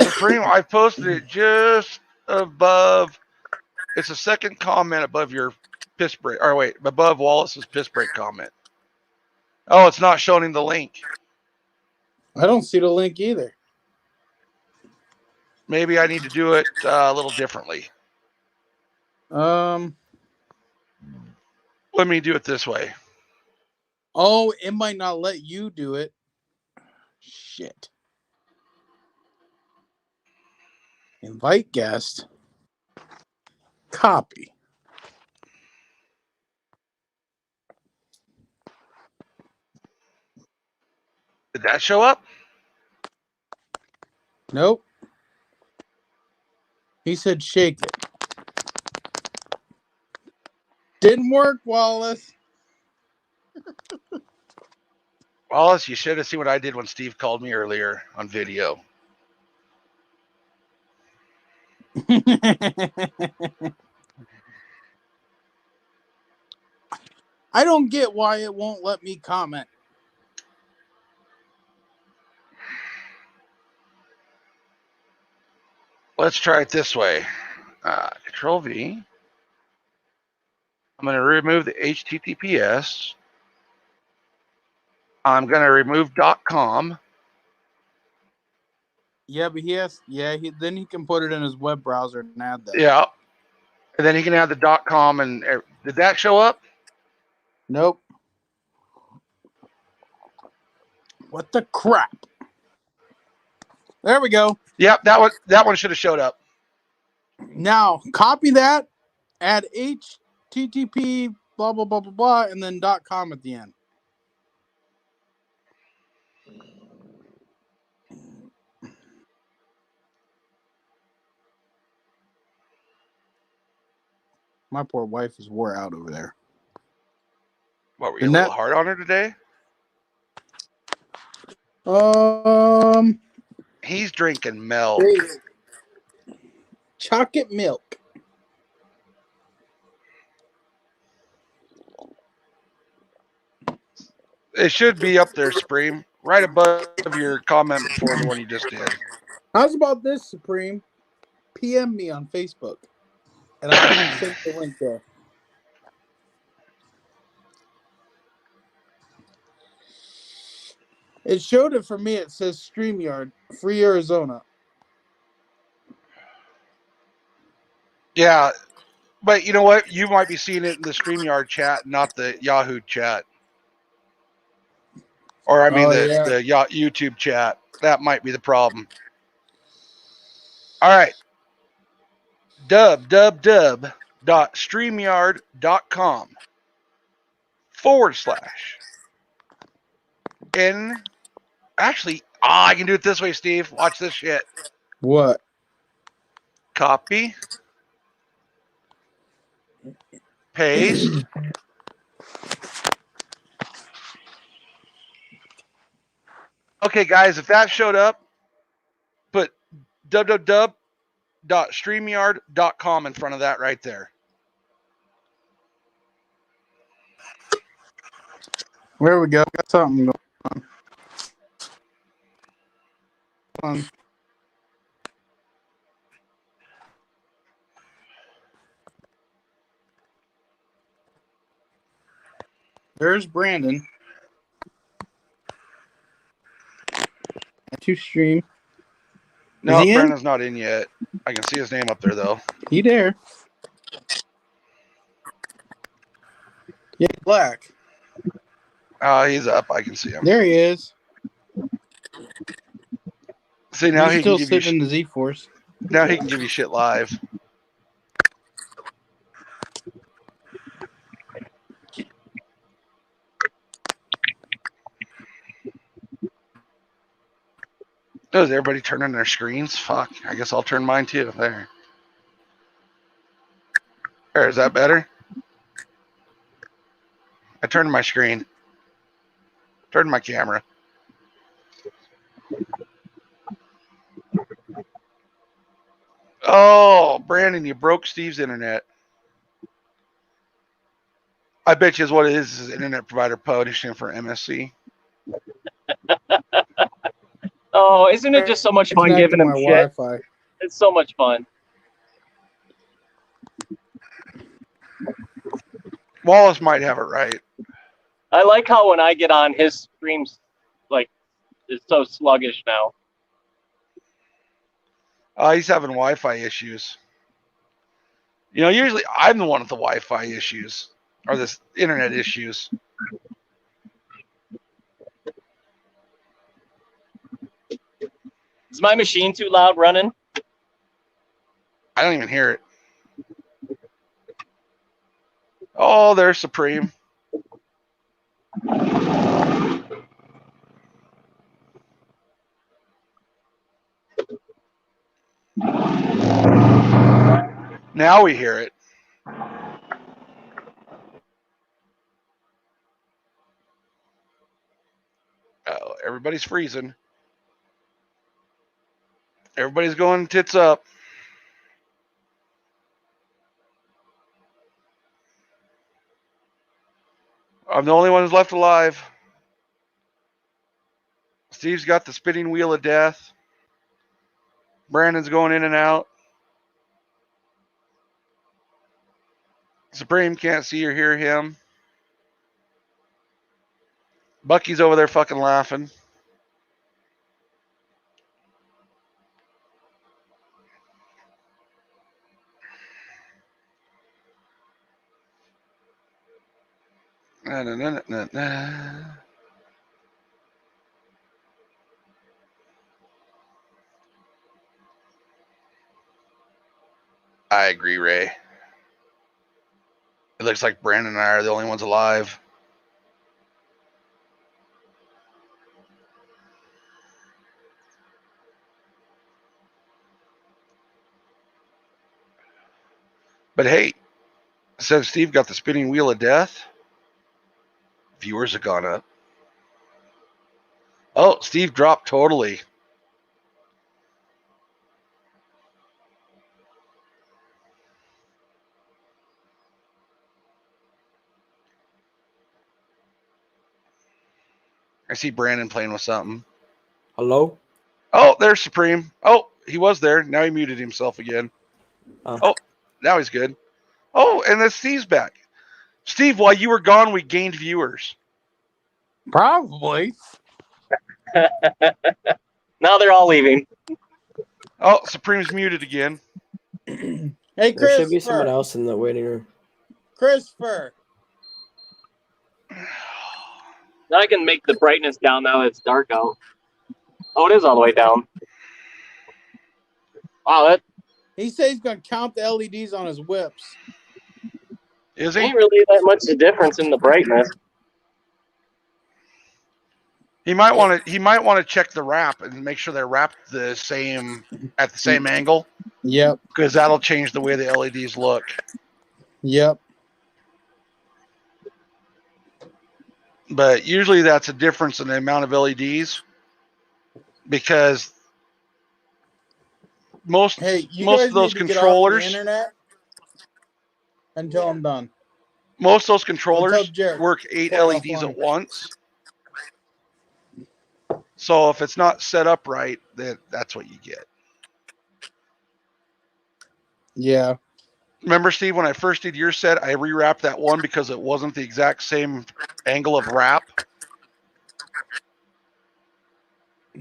Supreme, I posted it just above. It's the second comment above your piss break. Or wait, above Wallace's piss break comment. Oh, it's not showing the link. I don't see the link either. Maybe I need to do it a little differently. Let me do it this way. Oh, it might not let you do it. Shit. Invite guest. Copy. Did that show up? Nope. He said shake it. Didn't work, Wallace. Wallace, you should have seen what I did when Steve called me earlier on video. I don't get why it won't let me comment. Let's try it this way. Control V. I'm going to remove the HTTPS. I'm going to remove .com. Yeah, but he has. Yeah, then he can put it in his web browser and add that. Yeah, and then he can add the .com. And did that show up? Nope. What the crap? There we go. Yep, that one should have showed up. Now copy that, add HTTP blah blah blah blah blah, and then .com at the end. My poor wife is wore out over there. What, were you a little hard on her today? He's drinking milk. Chocolate milk. It should be up there, Supreme. right above your comment before the one you just did. How's about this, Supreme? PM me on Facebook, and I can send you the link there. It showed it for me. It says StreamYard, free Arizona. Yeah, but you know what? You might be seeing it in the StreamYard chat, not the Yahoo chat. Or I mean the YouTube chat. That might be the problem. All right. www.streamyard.com/. Actually, I can do it this way, Steve. Watch this shit. What? Copy. Paste. Okay, guys, if that showed up, put www.streamyard.com in front of that right there. There we go. Got something going on. There's Brandon. To stream. No, Is he Brandon's not in yet. I can see his name up there, though. He there. Yeah, black. He's up. I can see him. There he is. See, now He's he still can give sitting you in the Z-Force. now he can give you shit live. Oh, is everybody turning their screens? Fuck. I guess I'll turn mine too. There. There, is that better? I turned my screen. Turned my camera. Oh, Brandon, you broke Steve's internet. I bet you is what it is internet provider punishing for MSC. Oh, isn't it just so much fun giving him shit? Wi-Fi. It's so much fun. Wallace might have it right. I like how when I get on, his streams like is so sluggish now. He's having Wi-Fi issues. You know, usually I'm the one with the Wi-Fi issues or this internet issues. Is my machine too loud running? I don't even hear it. Oh, there's Supreme. Now we hear it. Oh, everybody's freezing. Everybody's going tits up. I'm the only one who's left alive. Steve's got the spinning wheel of death. Brandon's going in and out. Supreme can't see or hear him. Bucky's over there fucking laughing. Na, na, na, na, na. I agree, Ray. It looks like Brandon and I are the only ones alive. But hey, since Steve got the spinning wheel of death, viewers have gone up. Oh, Steve dropped totally. I see Brandon playing with something. Hello? Oh, there's Supreme. Oh, he was there. Now he muted himself again. Oh, now he's good. Oh, and then Steve's back. Steve, while you were gone, we gained viewers. Probably. Now they're all leaving. Oh, Supreme's muted again. Hey, There should be someone Christopher. else in the waiting room. Christopher. Now I can make the brightness down now that it's dark out. Oh, it is all the way down. Wow, that He says he's going to count the LEDs on his whips. Is he? ain't really that much a difference in the brightness. He might want to check the wrap and make sure they're wrapped the same at the same angle. Yep. Because that'll change the way the LEDs look. Yep. But usually that's a difference in the amount of LEDs. Because most Hey, you most guys of those need to get off the controllers internet until I'm done. most of those Well, tell controllers Jared, work 8 play LEDs offline. at once. So if it's not set up right, then that's what you get. Yeah. Remember, Steve, when I first did your set, I rewrapped that one because it wasn't the exact same angle of wrap.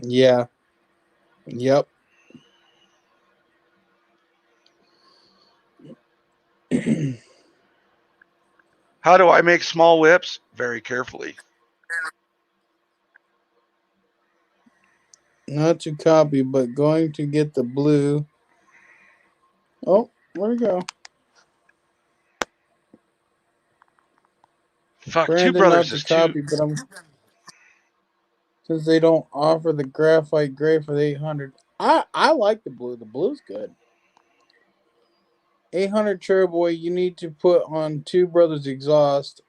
Yeah. Yep. How do I make small whips? Very carefully. Not to copy, but going to get the blue. Oh, where'd it go? Fuck, Two Brandon, Brothers not is to too. copy, but I'm since they don't offer the graphite gray for the 800. I like the blue. The blue's good. 800 Cherry you need to put on Two Brothers exhaust,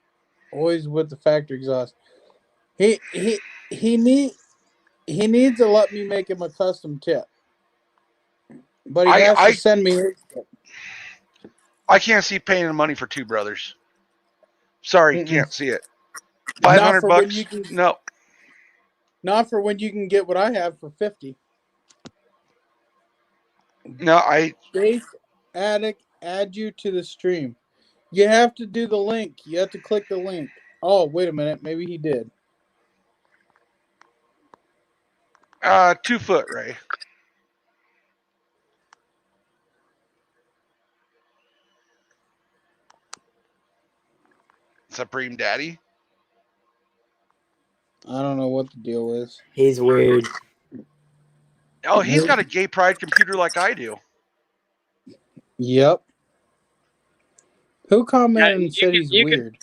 always with the factory exhaust. He needs to let me make him a custom tip, but he has to send me his tip. I can't see paying the money for Two Brothers. Sorry, can't see it. Not $500 for bucks? when you can. No. Not for when you can get what I have for 50. No, Space Addict, add you to the stream. You have to do the link. You have to click the link. Oh, wait a minute. Maybe he did. 2 foot, Ray. Supreme Daddy. I don't know what the deal is. He's weird. Oh, he's got a gay pride computer like I do. Yep. Who commented and said he's weird?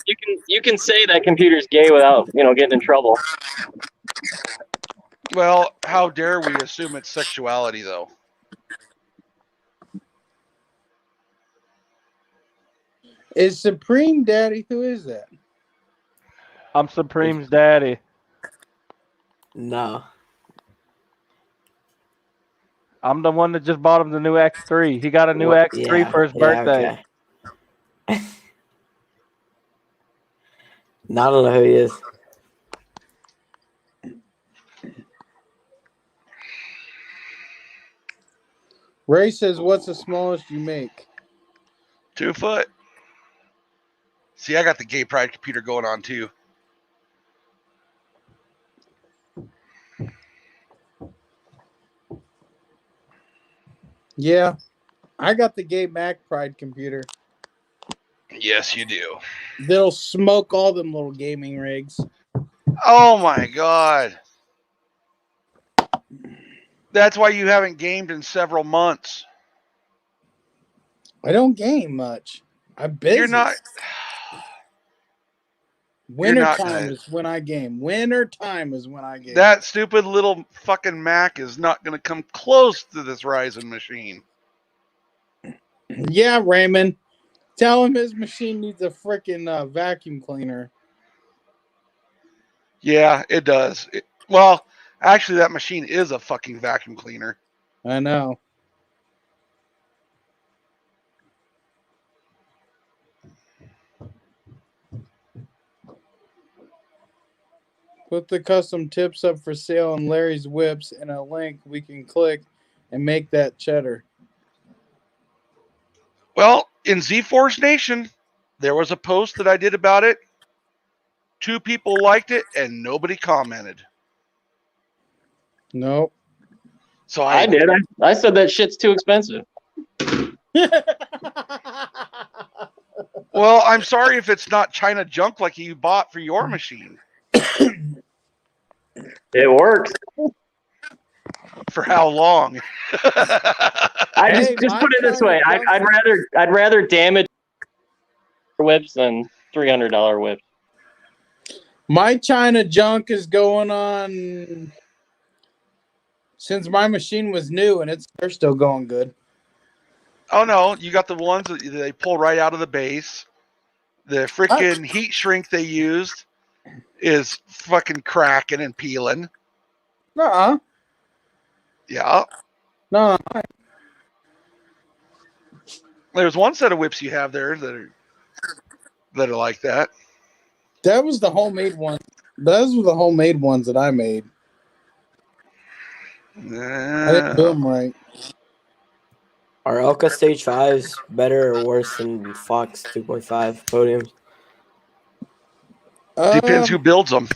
You can say that computer's gay without getting in trouble. Well, how dare we assume it's sexuality, though? Is Supreme Daddy? Who is that? I'm Supreme's daddy. No. I'm the one that just bought him the new X3. He got a new X3 for his birthday. Okay. No, I don't know who he is. Ray says, "What's the smallest you make?" 2 foot. See, I got the gay pride computer going on too. Yeah, I got the gay Mac Pride computer. Yes, you do. That'll smoke all them little gaming rigs. Oh my god. That's why you haven't gamed in several months. I don't game much. I'm busy. You're not. Wintertime is when I game. Wintertime is when I game. That stupid little fucking Mac is not going to come close to this Ryzen machine. Yeah, Raymond. Tell him his machine needs a freaking vacuum cleaner. Yeah, it does. Well, actually, that machine is a fucking vacuum cleaner. I know. Put the custom tips up for sale on Larry's Whips and a link we can click and make that cheddar. Well, in Z-Force Nation, there was a post that I did about it. 2 people liked it, and nobody commented. Nope. So I did. I said that shit's too expensive. Well, I'm sorry if it's not China junk like you bought for your machine. It works. For how long? I just my put it this China way. junk- I'd rather damage whips than $300 whips. My China junk is going on since my machine was new, and they're still going good. Oh no, you got the ones that they pull right out of the base. The freaking heat shrink they used is fucking cracking and peeling. Nuh-uh. Yeah. No. There's one set of whips you have there that are like that. That was the homemade one. Those were the homemade ones that I made. I didn't do them right. Are Elka Stage 5s better or worse than Fox 2.5 podiums? Depends who builds them.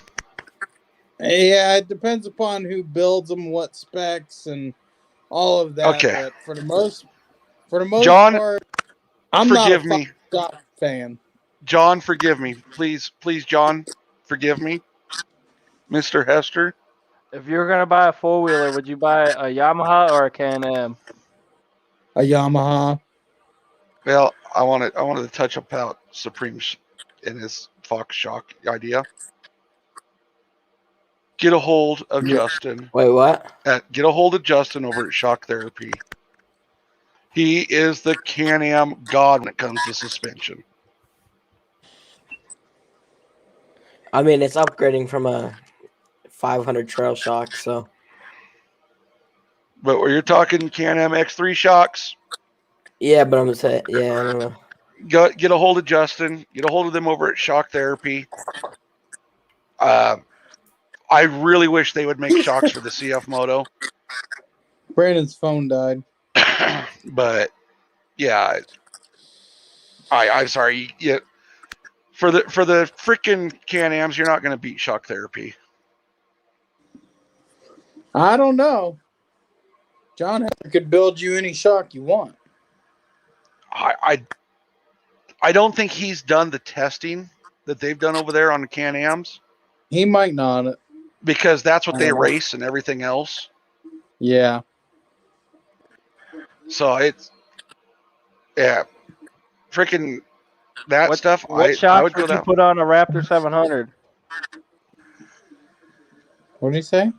Yeah, it depends upon who builds them, what specs, and all of that. Okay. But for the most John, part, I'm forgive not a me. Fox fan. John, forgive me. Please, John, forgive me. Mr. Hester. If you were gonna buy a 4-wheeler, would you buy a Yamaha or a Can-Am? A Yamaha. Well, I wanted to touch about Supreme in his Fox Shock idea. Get a hold of Justin. Wait, what? Get a hold of Justin over at Shock Therapy. He is the Can-Am god when it comes to suspension. I mean, it's upgrading from a 500 trail shock, so. But where you're talking Can-Am X3 shocks, Yeah, but I'm saying, yeah, I don't know. get a hold of Justin. Get a hold of them over at Shock Therapy. I really wish they would make shocks for the CF Moto. Brandon's phone died. But yeah, I'm sorry. Yeah, for the freaking Can-Ams, you're not going to beat Shock Therapy. I don't know. John Hester could build you any shock you want. I don't think he's done the testing that they've done over there on the Can-Ams. He might not. Because that's what they race and everything else. Yeah. So it's, yeah, freaking that stuff. What I shocks would go would you down. put on a Raptor 700? What did he say?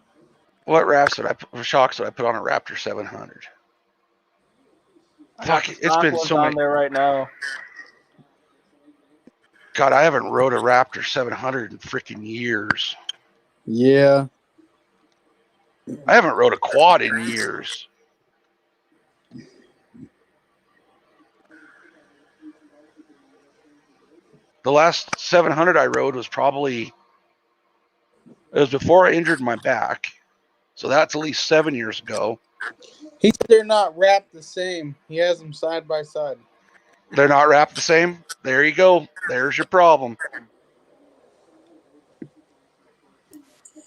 What shocks would I put on a Raptor 700? Fuck, it's been so on many. there right now. God, I haven't rode a Raptor 700 in freaking years. Yeah. I haven't rode a quad in years. The last 700 I rode was it was before I injured my back. So that's at least 7 years ago. He said they're not wrapped the same. He has them side by side. They're not wrapped the same? There you go. There's your problem.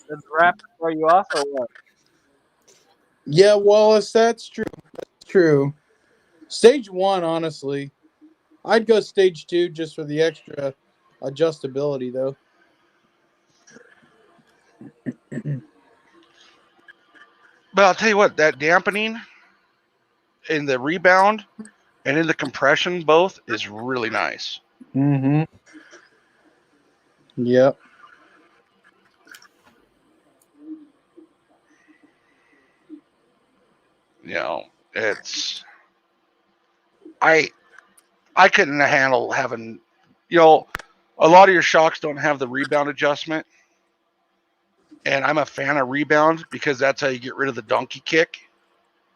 Does the Raptor throw you off or what? Yeah, Wallace, that's true. That's true. Stage 1, honestly. I'd go stage 2 just for the extra adjustability, though. But I'll tell you what, that dampening in the rebound and in the compression both is really nice. Mm-hmm. Yep. You know, it's I couldn't handle having, a lot of your shocks don't have the rebound adjustment. And I'm a fan of rebound because that's how you get rid of the donkey kick.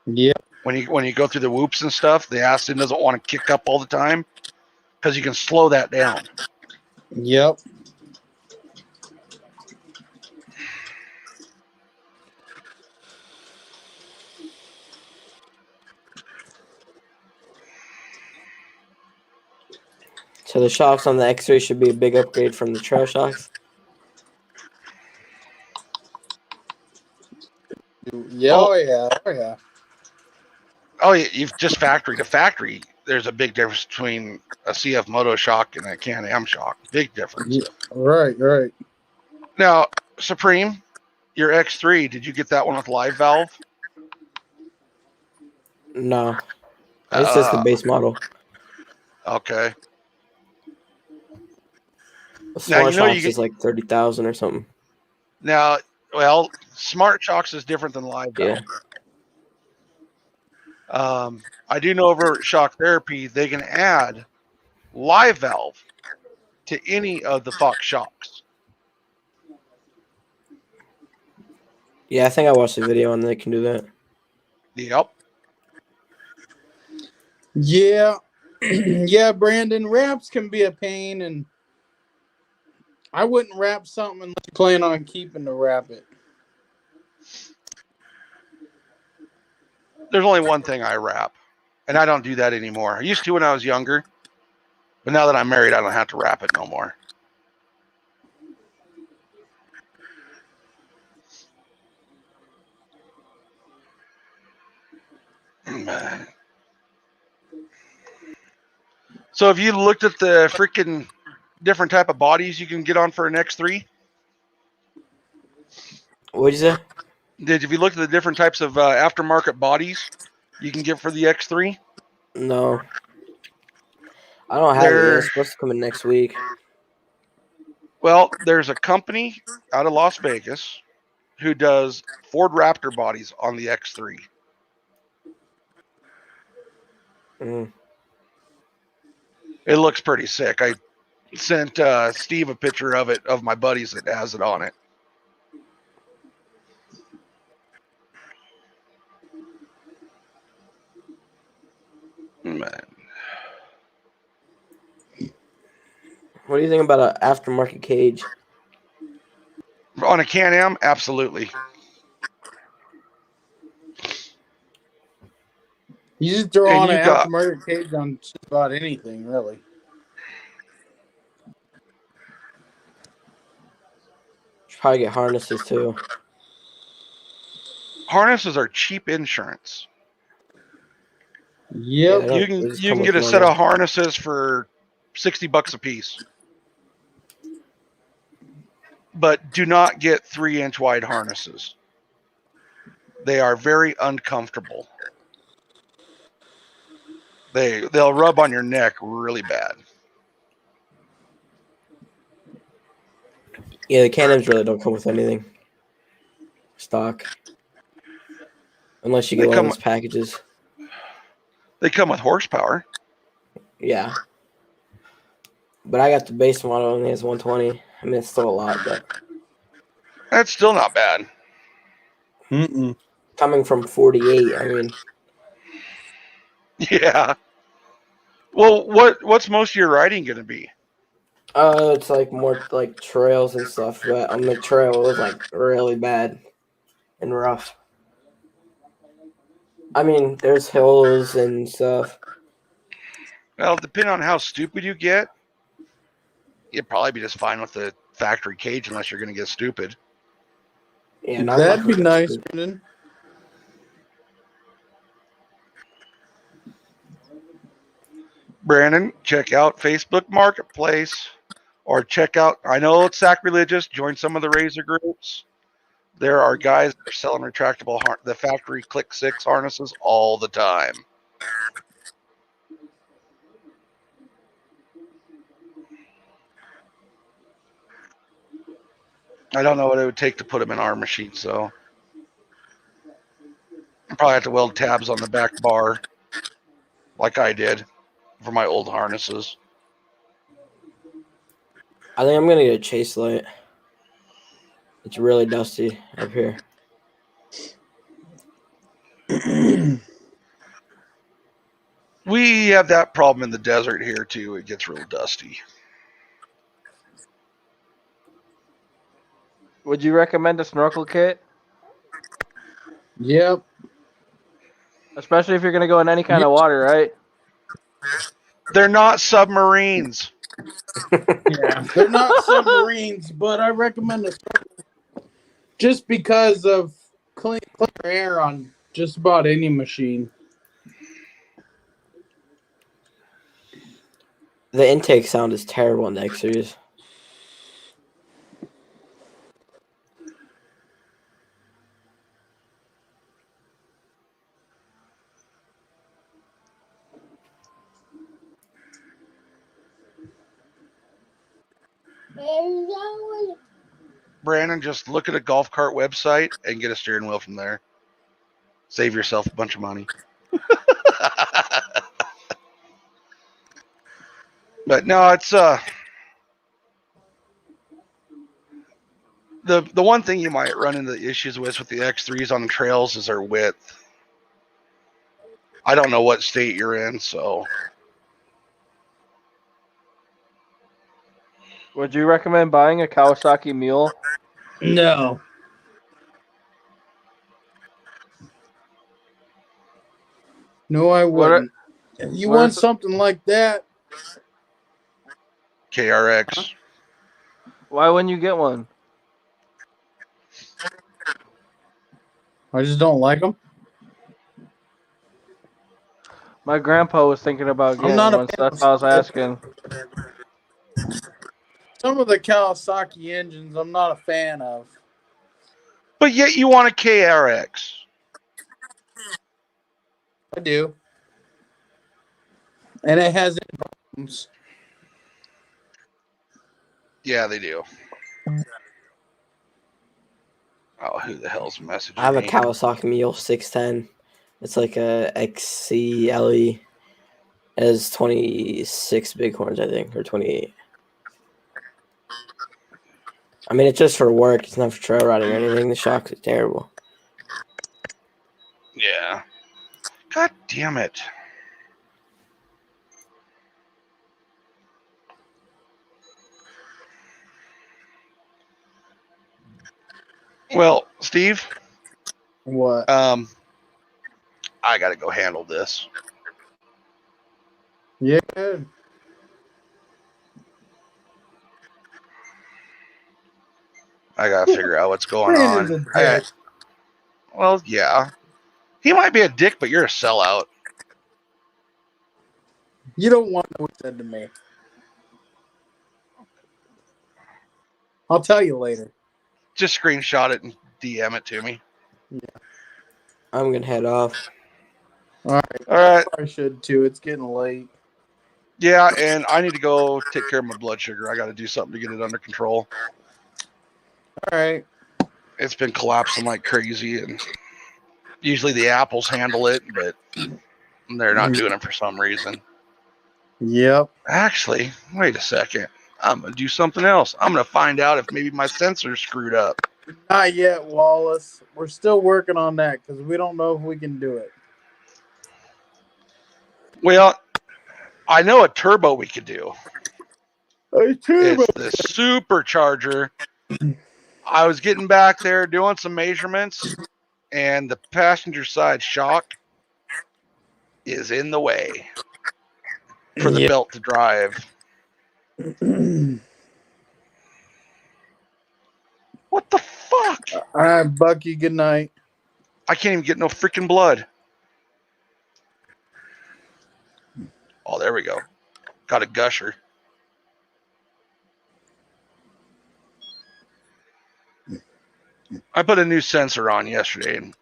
Yep. When you go through the whoops and stuff, the Aston doesn't want to kick up all the time because you can slow that down. Yep. So the shocks on the X3 should be a big upgrade from the trail shocks. Yeah, oh yeah, oh yeah. Oh, you've just factory to factory. There's a big difference between a CF Moto shock and a Can-Am shock. Big difference. Yeah, right. Now, Supreme, your X3, did you get that one with live valve? No, it's just the base model. Okay. The Now Smart you know Shocks is like 30,000 or something. Now, well, Smart Shocks is different than live valve. Yeah. I do know over at Shock Therapy they can add live valve to any of the Fox shocks. Yeah, I think I watched a video on they can do that. Yep. Yeah. Yeah, Brandon, wraps can be a pain, and I wouldn't wrap something unless you plan on keeping to wrap it. There's only one thing I wrap, and I don't do that anymore. I used to when I was younger, but now that I'm married, I don't have to wrap it no more. So have you looked at the freaking different type of bodies you can get on for an X3? What'd you say? Have you looked at the different types of aftermarket bodies you can get for the X3? No. I don't have it yet. It's supposed to come in next week. Well, there's a company out of Las Vegas who does Ford Raptor bodies on the X3. Mm. It looks pretty sick. I sent Steve a picture of it, of my buddies that has it on it. Man. What do you think about an aftermarket cage? On a Can-Am, absolutely. You just throw on an aftermarket cage on just about anything, really. Should probably get harnesses too. Harnesses are cheap insurance. Yep. Yeah, you can get a set of harnesses for $60 a piece. But do not get 3-inch wide harnesses. They are very uncomfortable. They'll rub on your neck really bad. Yeah, the Can-Ams really don't come with anything stock. Unless you get one of those packages. They come with horsepower. Yeah. But I got the base model and it has 120. I mean, it's still a lot, but that's still not bad. Coming from 48, I mean. Yeah. Well, what's most of your riding going to be? It's like more like trails and stuff, but on the trail it was like really bad and rough. I mean, there's hills and stuff. Well, depending on how stupid you get, you'd probably be just fine with the factory cage unless you're going to get stupid. Yeah, that'd be nice, Brendan. Brandon, check out Facebook Marketplace or check out, I know it's sacrilegious, join some of the Razor groups. There are guys that are selling retractable, the factory Click 6 harnesses all the time. I don't know what it would take to put them in our machines, so I probably have to weld tabs on the back bar like I did for my old harnesses. I think I'm going to get a chase light. It's really dusty up here. We have that problem in the desert here, too. It gets real dusty. Would you recommend a snorkel kit? Yep. Especially if you're going to go in any kind of water, right? They're not submarines. Yeah, they're not submarines, but I recommend it just because of clear air on just about any machine. The intake sound is terrible in the X-Series. Brandon, just look at a golf cart website and get a steering wheel from there. Save yourself a bunch of money. But no, it's the one thing you might run into issues with the X3s on the trails is their width. I don't know what state you're in, so Would you recommend buying a Kawasaki Mule? No. No, I wouldn't. If you what want if- something like that, KRX. Why wouldn't you get one? I just don't like them. My grandpa was thinking about I'm getting not a one, so fan that's why I was asking. Some of the Kawasaki engines I'm not a fan of. But yet you want a KRX. I do. And it has problems. Yeah, they do. Oh, who the hell's messaging I have a me? Kawasaki Mule 610. It's like a XCLE. It has 26 bighorns, I think, or 28. I mean, it's just for work. It's not for trail riding or anything. The shocks are terrible. Yeah. God damn it. Well, Steve, What? I gotta go handle this. Yeah. I gotta figure out what's going Brandon's on. a dick. Well, yeah. He might be a dick, but you're a sellout. You don't want to know what he said to me. I'll tell you later. Just screenshot it and DM it to me. I'm going to head off. All right. All right. I should too. It's getting late. Yeah, and I need to go take care of my blood sugar. I got to do something to get it under control. All right. It's been collapsing like crazy, and usually the apples handle it, but they're not doing it for some reason. Yep. Actually, wait a second. I'm going to do something else. I'm going to find out if maybe my sensor's screwed up. Not yet, Wallace. We're still working on that because we don't know if we can do it. Well, I know a turbo we could do. A turbo. It's the supercharger. I was getting back there doing some measurements, and the passenger side shock is in the way for the belt to drive. What the fuck? All right, Bucky. Good night. I can't even get no freaking blood. Oh, there we go. Got a gusher. I put a new sensor on yesterday, and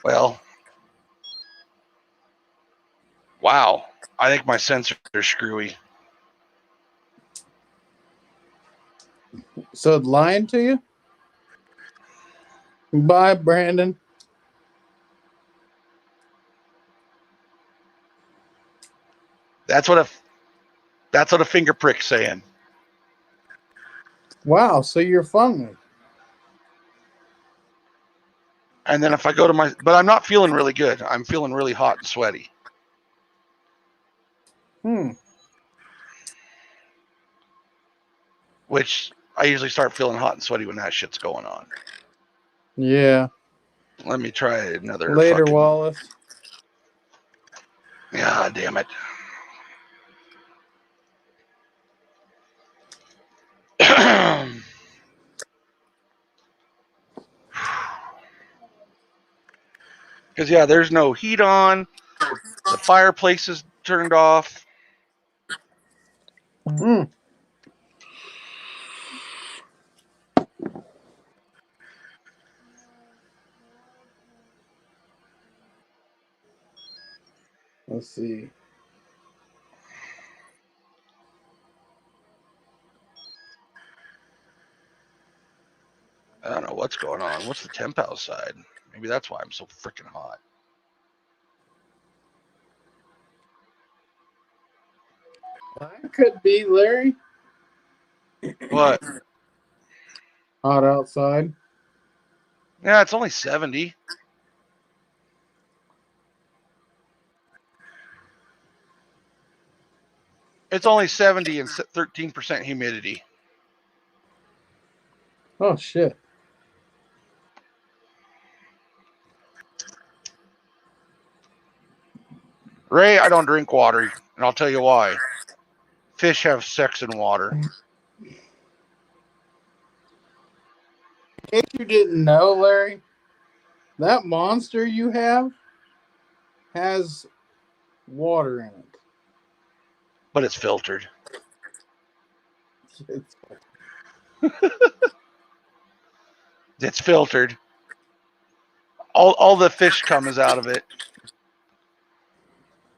well, wow. I think my sensor is screwy. So it's lying to you? Bye, Brandon. That's what a finger prick's saying. Wow. So you're funny. And then if I go to but I'm not feeling really good. I'm feeling really hot and sweaty. Which I usually start feeling hot and sweaty when that shit's going on. Yeah. Let me try another. Later, Wallace. God damn it. Because, yeah, there's no heat on. The fireplace is turned off. Mm. Let's see. I don't know what's going on. What's the temp outside? Maybe that's why I'm so freaking hot. That could be, Larry. What? Hot outside. Yeah, it's only 70. It's only 70 and 13% humidity. Oh, shit. Ray, I don't drink water, and I'll tell you why. Fish have sex in water. In case you didn't know, Larry, that monster you have has water in it. But it's filtered. It's, It's filtered. All the fish cum is out of it.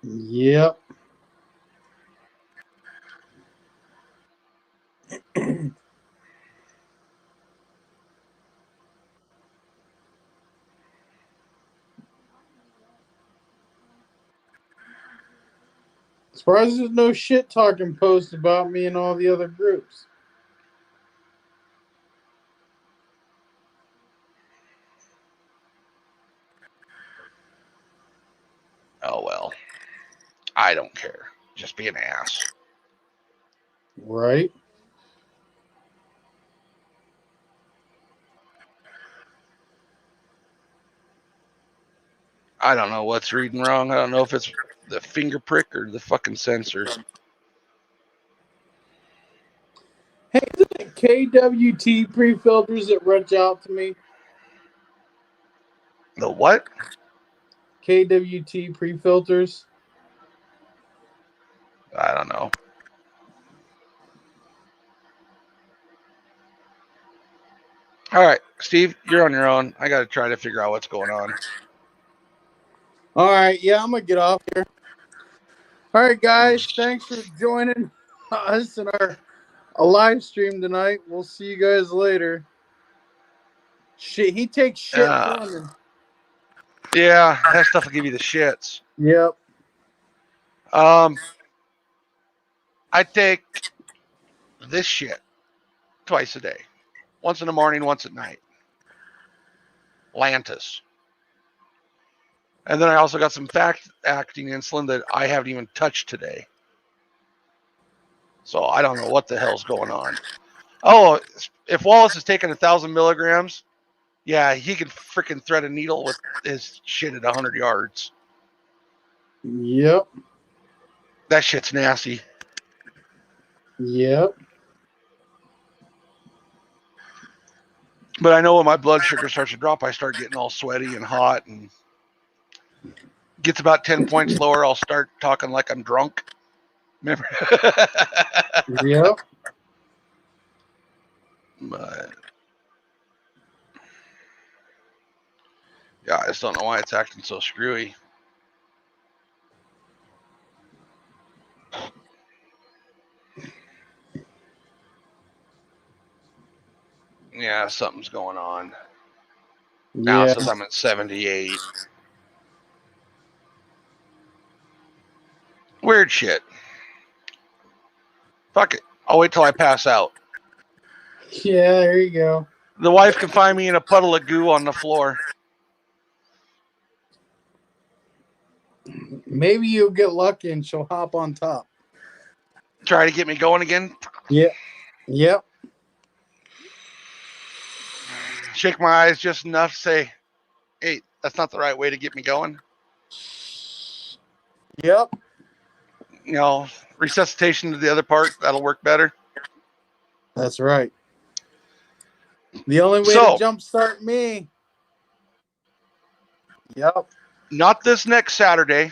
yep. As far as there's no shit talking posts about me and all the other groups. Oh, well. I don't care. Just be an ass. Right? I don't know what's reading wrong. I don't know if it's the finger prick or the fucking sensor. Hey, isn't it KWT pre-filters that reach out to me? The what? KWT pre-filters. I don't know. All right, Steve, you're on your own. I got to try to figure out what's going on. All right, yeah, I'm gonna get off here. All right, guys, thanks for joining us in our live stream tonight. We'll see you guys later. Shit, he takes shit running. Yeah, that stuff will give you the shits. Yep. I take this shit twice a day. Once in the morning, once at night. Lantus. And then I also got some fast-acting insulin that I haven't even touched today. So I don't know what the hell's going on. Oh, if Wallace is taking 1,000 milligrams, yeah, he can freaking thread a needle with his shit at 100 yards. Yep. That shit's nasty. Yep. But I know when my blood sugar starts to drop, I start getting all sweaty and hot, and gets about 10 points lower, I'll start talking like I'm drunk. Remember? Yep. But yeah, I just don't know why it's acting so screwy. Yeah, something's going on. Now it Yeah. says I'm at 78. Weird shit. Fuck it. I'll wait till I pass out. Yeah, there you go. The wife can find me in a puddle of goo on the floor. Maybe you'll get lucky and she'll hop on top. Try to get me going again. Yeah. Yep. Shake my eyes just enough to say, hey, that's not the right way to get me going. Yep. You know, resuscitation to the other part, that'll work better. That's right. The only way So- to jumpstart me. Yep. Not this next Saturday,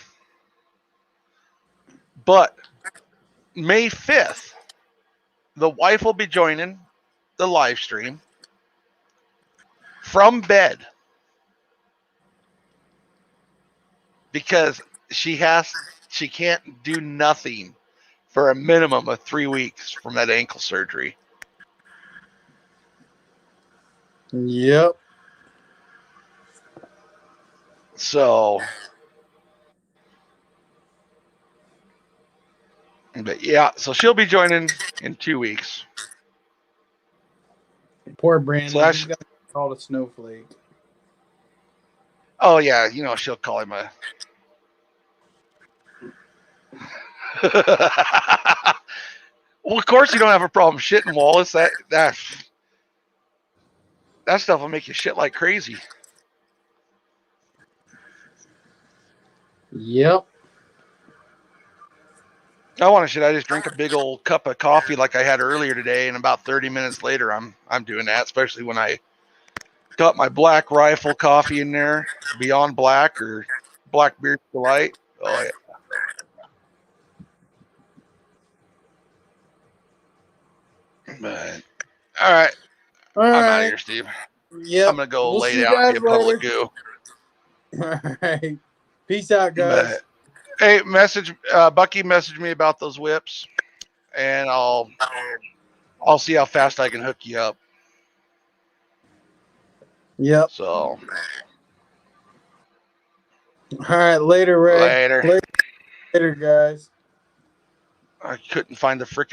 but May 5th, the wife will be joining the live stream from bed because she can't do nothing for a minimum of 3 weeks from that ankle surgery. Yep. So, but yeah, so she'll be joining in 2 weeks. Poor Brandon. So He's got called a snowflake. Oh yeah, she'll call him a. Well, of course you don't have a problem shitting, Wallace. That stuff will make you shit like crazy. Yep. I want to shit. I just drink a big old cup of coffee like I had earlier today, and about 30 minutes later, I'm doing that. Especially when I got my Black Rifle coffee in there, Beyond Black or Black Beard Delight. Oh yeah. But, all right, All I'm right. out of here, Steve. Yep. I'm gonna go We'll lay see you down and guys be a public later. goo. All right. Peace out, guys. But, hey, Bucky messaged me about those whips, and I'll see how fast I can hook you up. Yep. So, All right. Later, Ray. later. Later, guys. I couldn't find the frickin'